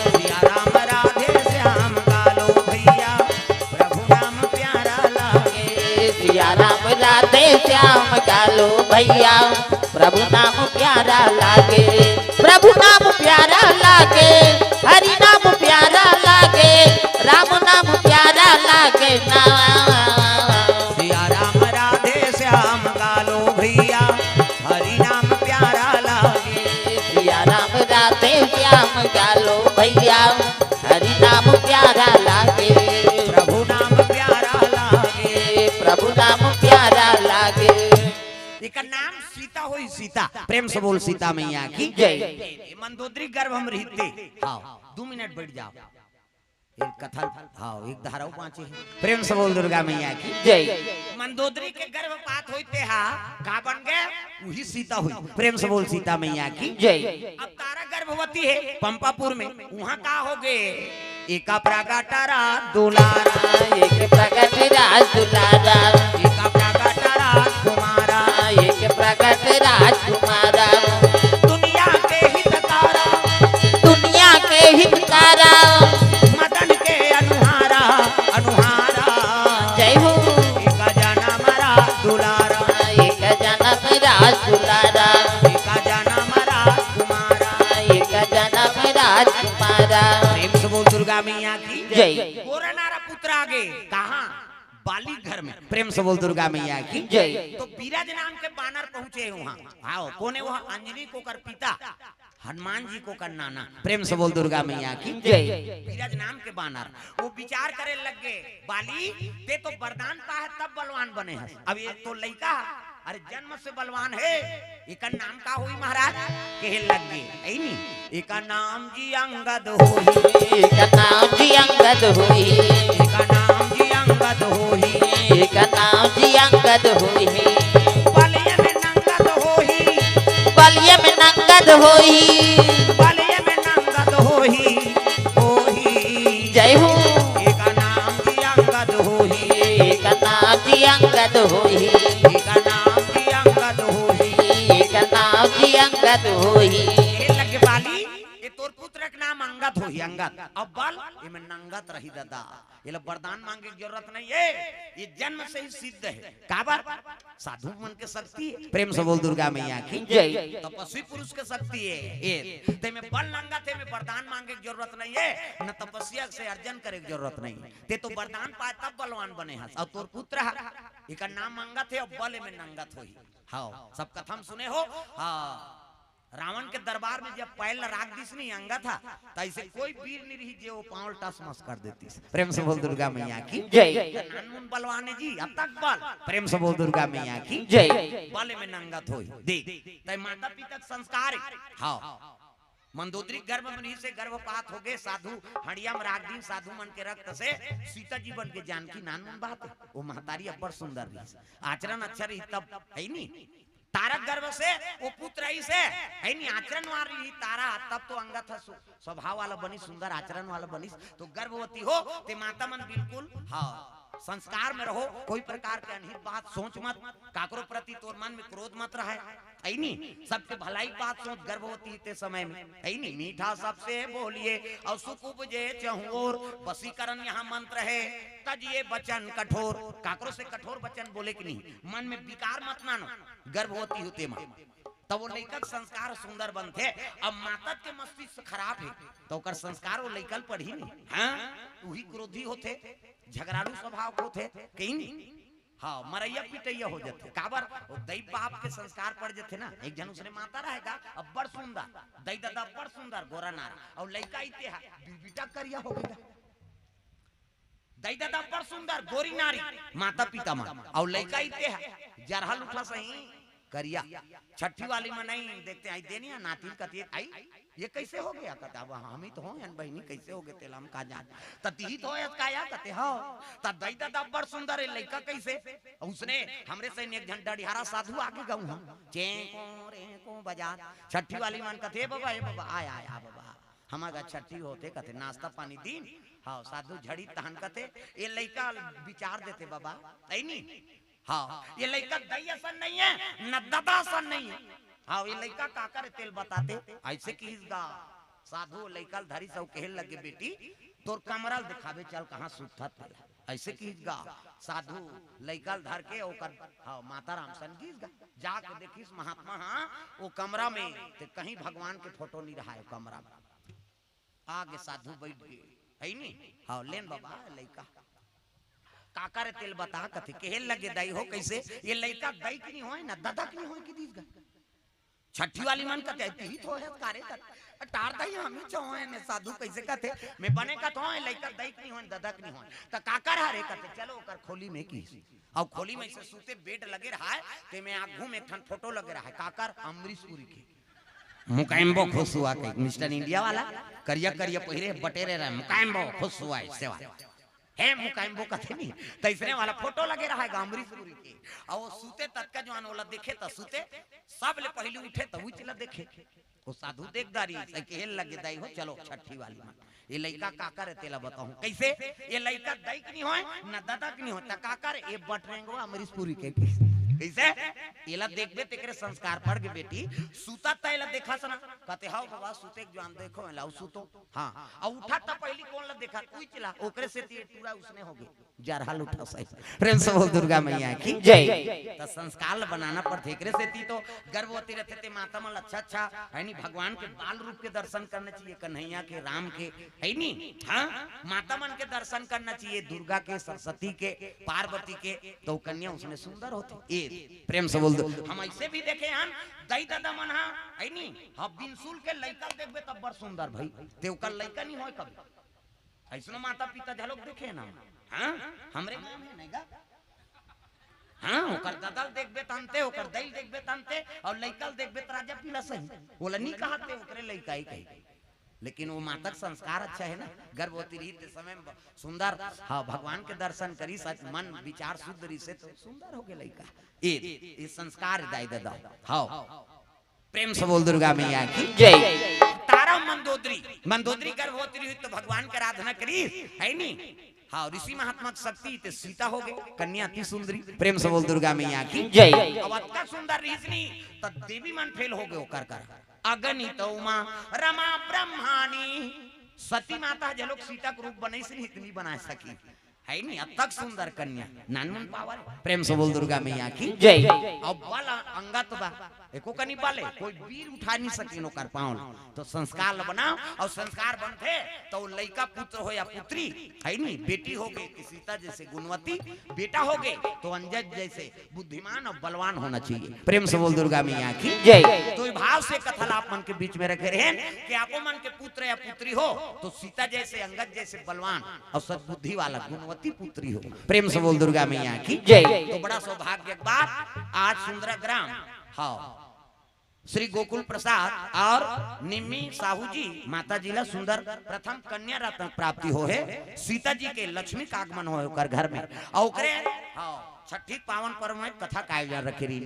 सिया राम राधे श्याम गालो भैया प्रभु नाम प्यारा लागे सिया राम राधे श्याम गालो भैया प्रभु नाम प्यारा लागे प्रभु नाम प्यारा लागे हरि नाम प्यारा लागे राम नाम प्यारा लागे ना सिया राम राधे श्याम गालो भैया हरि नाम प्यारा लागे सिया राम राधे श्याम गालो भैया हरि नाम प्यारा लागे प्रभु नाम प्यारा लागे प्रभु नाम प्यारा लागे एकर नाम सीता होई सीता प्रेम से बोल सीता मैया की जय। मंदोदरी गर्भ हम रहते हाँ 2 मिनट बैठ जाओ एक कथा हाँ एक धाराओ पांचे प्रेम से बोल दुर्गा मैया की जय। मंदोदरी के गर्भपात होते हा का बन गए वही सीता हुई प्रेम से बोल सीता मैया की जय। अब तारा गर्भवती है पंपापुर में वहाँ का हो गए एका प्रागाटारा दुलारा एक प्रकट राज दुलारा एका प्रागाटारा कुमारा एक प्रकट राजकुमारा दुनिया के हितकारा दुनिया के हितकारा मदन के अनुहारा जय हो। एका जाना मरा दुलारा एक जन्म राज दुलारा एका जाना मरा कुमारा एक जन्म राजकुमारा प्रेम से बोल दुर्गा दुर्गा मैया की जय। गोरा नारा पुत्र आगे कहाँ बाली घर में, प्रेम से बोल दुर्गा मैया की जय। तो बीराज नाम के बानर पहुंचे वहाँ। आओ कोने वहाँ अंजनी को कर पिता, हनुमान जी को कर नाना, प्रेम से बोल दुर्गा मैया की जय। बीराज नाम के बानर वो विचार करे लग गए, बाली ते तो वरदान पा है तब बलवान बने हैं, अब ये तो लड़का अरे जन्म से बलवान है, इका नाम का हुई महाराज कहे लग गए, ऐ नी इका नाम जी अंगद होई, इका नाम जी अंगद होई, इका नाम जी अंगद होई, इका नाम जी अंगद होई, बलिय में नंगद होई, बलिय में नंगद होई, बलिय में नंगद होई, होई जय हो। इका नाम जी अंगद होई, इका नाम जी अंगद होई, इका नाम जी अंगद होई, इका नाम जी अंगद होई, ये लगे बाली ये तोर पुत्र के नाम अंगद होई, अंगद अब बल ये में नंगत रही दादा, ये लो वरदान मांगे की जरूरत नहीं है, ये जन्म से ही सिद्ध है, काबर साधु मन के शक्ति है, प्रेम से बोल दुर्गा मैया की जय। तपस्वी पुरुष के शक्ति है, ये ते में बल नंगा थे में वरदान मांगे की जरूरत नहीं है, न तपस्या से अर्जन करे की जरूरत नहीं है, ते तो वरदान पाए तब बलवान बने हैं, और तोर पुत्र है इका नाम मंगत है और बल में नंगत होई। हाँ सब कथम सुने हो। हाँ रावण के दरबार में जब पैल राग दिस नहीं अंगा था तो ऐसे कोई वीर नहीं रही जो पांव टस मस कर देती, प्रेम से बोल दुर्गा मैया की जय। नानमुन बलवाने जी अब तक बल, प्रेम से बोल दुर्गा मैया की जय। बल में नंगत होई देख तय माता पिता के संस्कार है। हाँ मंदोदरी गर्भ मुनि से गर्भपात हो गए, साधु हड़िया में राग दी, साधु मन के रक्त से सीता जी बन के जानकी नानमुन बात है, वो महतारी अब्बर सुंदर रही, आचरण अच्छा रही तब है नी, तारक गर्भ से वो पुत्र ही से है नी आचरण वाली तारा, तब तो अंगत था स्वभाव वाला बनी, सुंदर आचरण वाला बनी, तो गर्भवती हो ते माता मन बिल्कुल हाँ संस्कार में रहो, कोई प्रकार के अनहित बात सोच मत, काकरो प्रति तोर मन में क्रोध मत रहे, है नी सबके भलाई बात सोच, गर्भवती ते समय में है नी मीठा सबसे बोलिए और सुख उपजे चहुओर, वशीकरण यहाँ मंत्र है, तजिए वचन कठोर, काकरो से कठोर वचन बोले कि नहीं, मन में विकार मत मानो, गर्भवती होते मां तब वो लड़का संस्कार सुंदर बनते, अब माता के मस्तिष्क खराब है तो ओकर संस्कार वो लड़कल पढ़ी नहीं, हाँ वही क्रोधी होते, झगड़ालू स्वभाव को थे कहीं नहीं, हाँ मरैया पिटैया हो जाते, काबर वो दई बाप के संस्कार पड़ जाते ना, एक जन उसने माता रहेगा अब बड़ सुंदर, दई दादा बड़ सुंदर गोरा नारा और लड़का इते है बेटा करिया हो गया, दई दादा बड़ सुंदर गोरी नारी माता पिता मां और लड़का इते है जरहल उठा सही करिया, छठी वाली में नहीं देखते आई देनी है नाती कती आई ये कैसे हो गया कहते अब हम ही तो हो बहनी कैसे हो गए तेला हम का जान तती तो है का या कहते हो तब दई दादा बड़ सुंदर है लड़का कैसे, उसने हमरे से एक झंडा डिहारा साधु आगे गाऊं हम चेको रे को बजा, छठी वाली मन कहते बाबा ए बाबा आया आया बाबा हमारा छठी होते कहते नाश्ता पानी दिन, हाँ साधु झड़ी तहन कहते ये लड़का विचार देते बाबा ऐ नी, हाँ ये लड़का दई असन नहीं है न दादा असन नहीं है, हाँ ये लड़का काकर तेल बताते ऐसे कीसगा, साधु लड़का धरी सब कहल लगे बेटी तोर कमरल दिखावे चल कहाँ सूखा तेल, ऐसे कीसगा, साधु लड़का धर के ओकर हाँ माता राम सन कीसगा, जाके देखिस महात्मा हाँ वो कमरा में ते कहीं भगवान के फोटो नहीं रहा है कमरा में, आगे साधु बैठ गए है नी, हाँ लेन बाबा लड़का काकर तेल बता कथे केहल लगे दई हो कैसे, ये लड़का दई की नहीं होए ना दादा की नहीं होए कि दीस छठी वाली मन कहते ही तो है कारे कर टार दई हम ही चोए ने साधु कैसे कहते मैं बने का तो है लड़का दई की नहीं होए दादा की नहीं होए त काकर हरे कहते चलो कर खोली में की और खोली में से सूते बेड लगे रहा है ते में आगू में ठन फोटो लगे रहा है काकर अमरीश पुरी के मुकाइम्बो खुश हुआ के मिस्टर इंडिया वाला करिया करिया पहिरे बटेरे रहे मुकाइम्बो खुश हुआ इससे है मुकाइम्बो कहते नहीं तैसने वाला फोटो लगे रहा है अमरीश पुरी के और वो सूते तक का जवान वाला देखे तो सूते सब ले पहले उठे तो उचला देखे वो साधु देखदारी कहल लगे दाई हो चलो छठी वाली में ये लड़का काकर तेला बताऊं कैसे, ये लड़का दाई की नहीं होए ना दादा की नहीं होता काकर ये बटरेंगो अमरीश पुरी के कैसे एला देखबे तेकरे संस्कार पड़ के बेटी सूता तैला देखा सना कहते हां बाबा सूते के जान देखो लाउ सूतो हां और उठा त पहली कौन ला देखा कोई चला ओकरे से पूरा उसने हो गए जरहाल उठा सही प्रेम से बोल दुर्गा मैया की जय। त संस्कार बनाना पड़ते एकरे से ती तो गर्भवती रहते ते माता मन अच्छा अच्छा है नी भगवान के बाल रूप के दर्शन करना चाहिए कन्हैया के राम के है नी हां माता मन के दर्शन करना चाहिए दुर्गा के सरस्वती के पार्वती के तो कन्या उसने सुंदर होती ए प्रेम से बोल दो हम ऐसे भी देखे हन दई दादा मन हा है नी हम बिनसुल के लइका देखबे तब बड़ सुंदर भाई ते ओकर लइका नहीं होय कभी ऐसनो माता पिता झलक देखे ना हां हमरे गांव में नहीं गा हां ओकर दादल देखबे तनते ओकर दई देखबे तनते और लइका देखबे त राजा पीला सही बोला नहीं कहते ओकरे लइका ही कही लेकिन वो मातक संस्कार अच्छा है ना गर्भवती रही ते समय सुंदर हाँ भगवान के दर्शन करी सच मन विचार शुद्ध रही से तो सुंदर हो गए लइका ये संस्कार दाई दादा हाँ प्रेम से बोल दुर्गा मैया की जय। तारा मंदोदरी गर्भवती रही तो भगवान की आराधना करी है नी हाँ ऋषि महात्मा शक्ति ते सीता हो गए कन्या अति सुंदरी प्रेम से बोल दुर्गा मैया की जय। अब अत्ता सुंदर रही तो देवी मन फेल हो गए कर अगणित उमा रमा ब्रह्मानी सती माता जलोक सीता के रूप बने से इतनी बना सकी है नहीं अब तक सुंदर कन्या नानमन पावर प्रेम से बोल दुर्गा मैया की जय। अब वाला अंगत बा एको कनी पाले कोई वीर उठा नहीं सकी नो कर पाओ तो संस्कार बनाओ और संस्कार बनते तो लड़का पुत्र हो या पुत्री है नहीं बेटी हो गई सीता जैसे गुणवती बेटा हो गए तो अंजज जैसे बुद्धिमान और बलवान होना चाहिए प्रेम से बोल दुर्गा मैया की जय। तो भाव से कथल आप मन के बीच में रखे रहे कि आपो मन के पुत्र या पुत्री हो तो सीता जैसे अंगद जैसे बलवान और सद्बुद्धि वाला गुणवती पुत्री हो प्रेम से बोल दुर्गा मैया की जय। तो बड़ा सौभाग्य की बात आज सुंदरग्राम हाँ श्री गोकुल प्रसाद और निम्मी साहू जी माता जी ला सुंदर प्रथम कन्या रत्न प्राप्ति हो है सीता जी के लक्ष्मी का आगमन हो कर घर में और छठी पावन पर्व में कथा का आयोजन रखे रही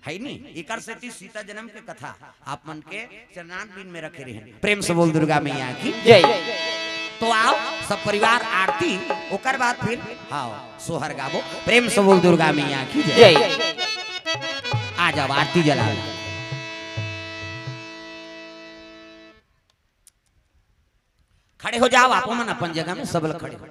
है नी एकर से सीता जन्म के कथा आप मन के चरणान में रखे रहे प्रेम से बोल दुर्गा मैया की जय। तो आओ सब परिवार आरती ओकर बाद फिर हाँ सोहर गाबो प्रेम से बोल दुर्गा मैया की जय। आ जाओ आरती जला खड़े हो जाओ आप मन अपन जगह में सब लोग खड़े हो।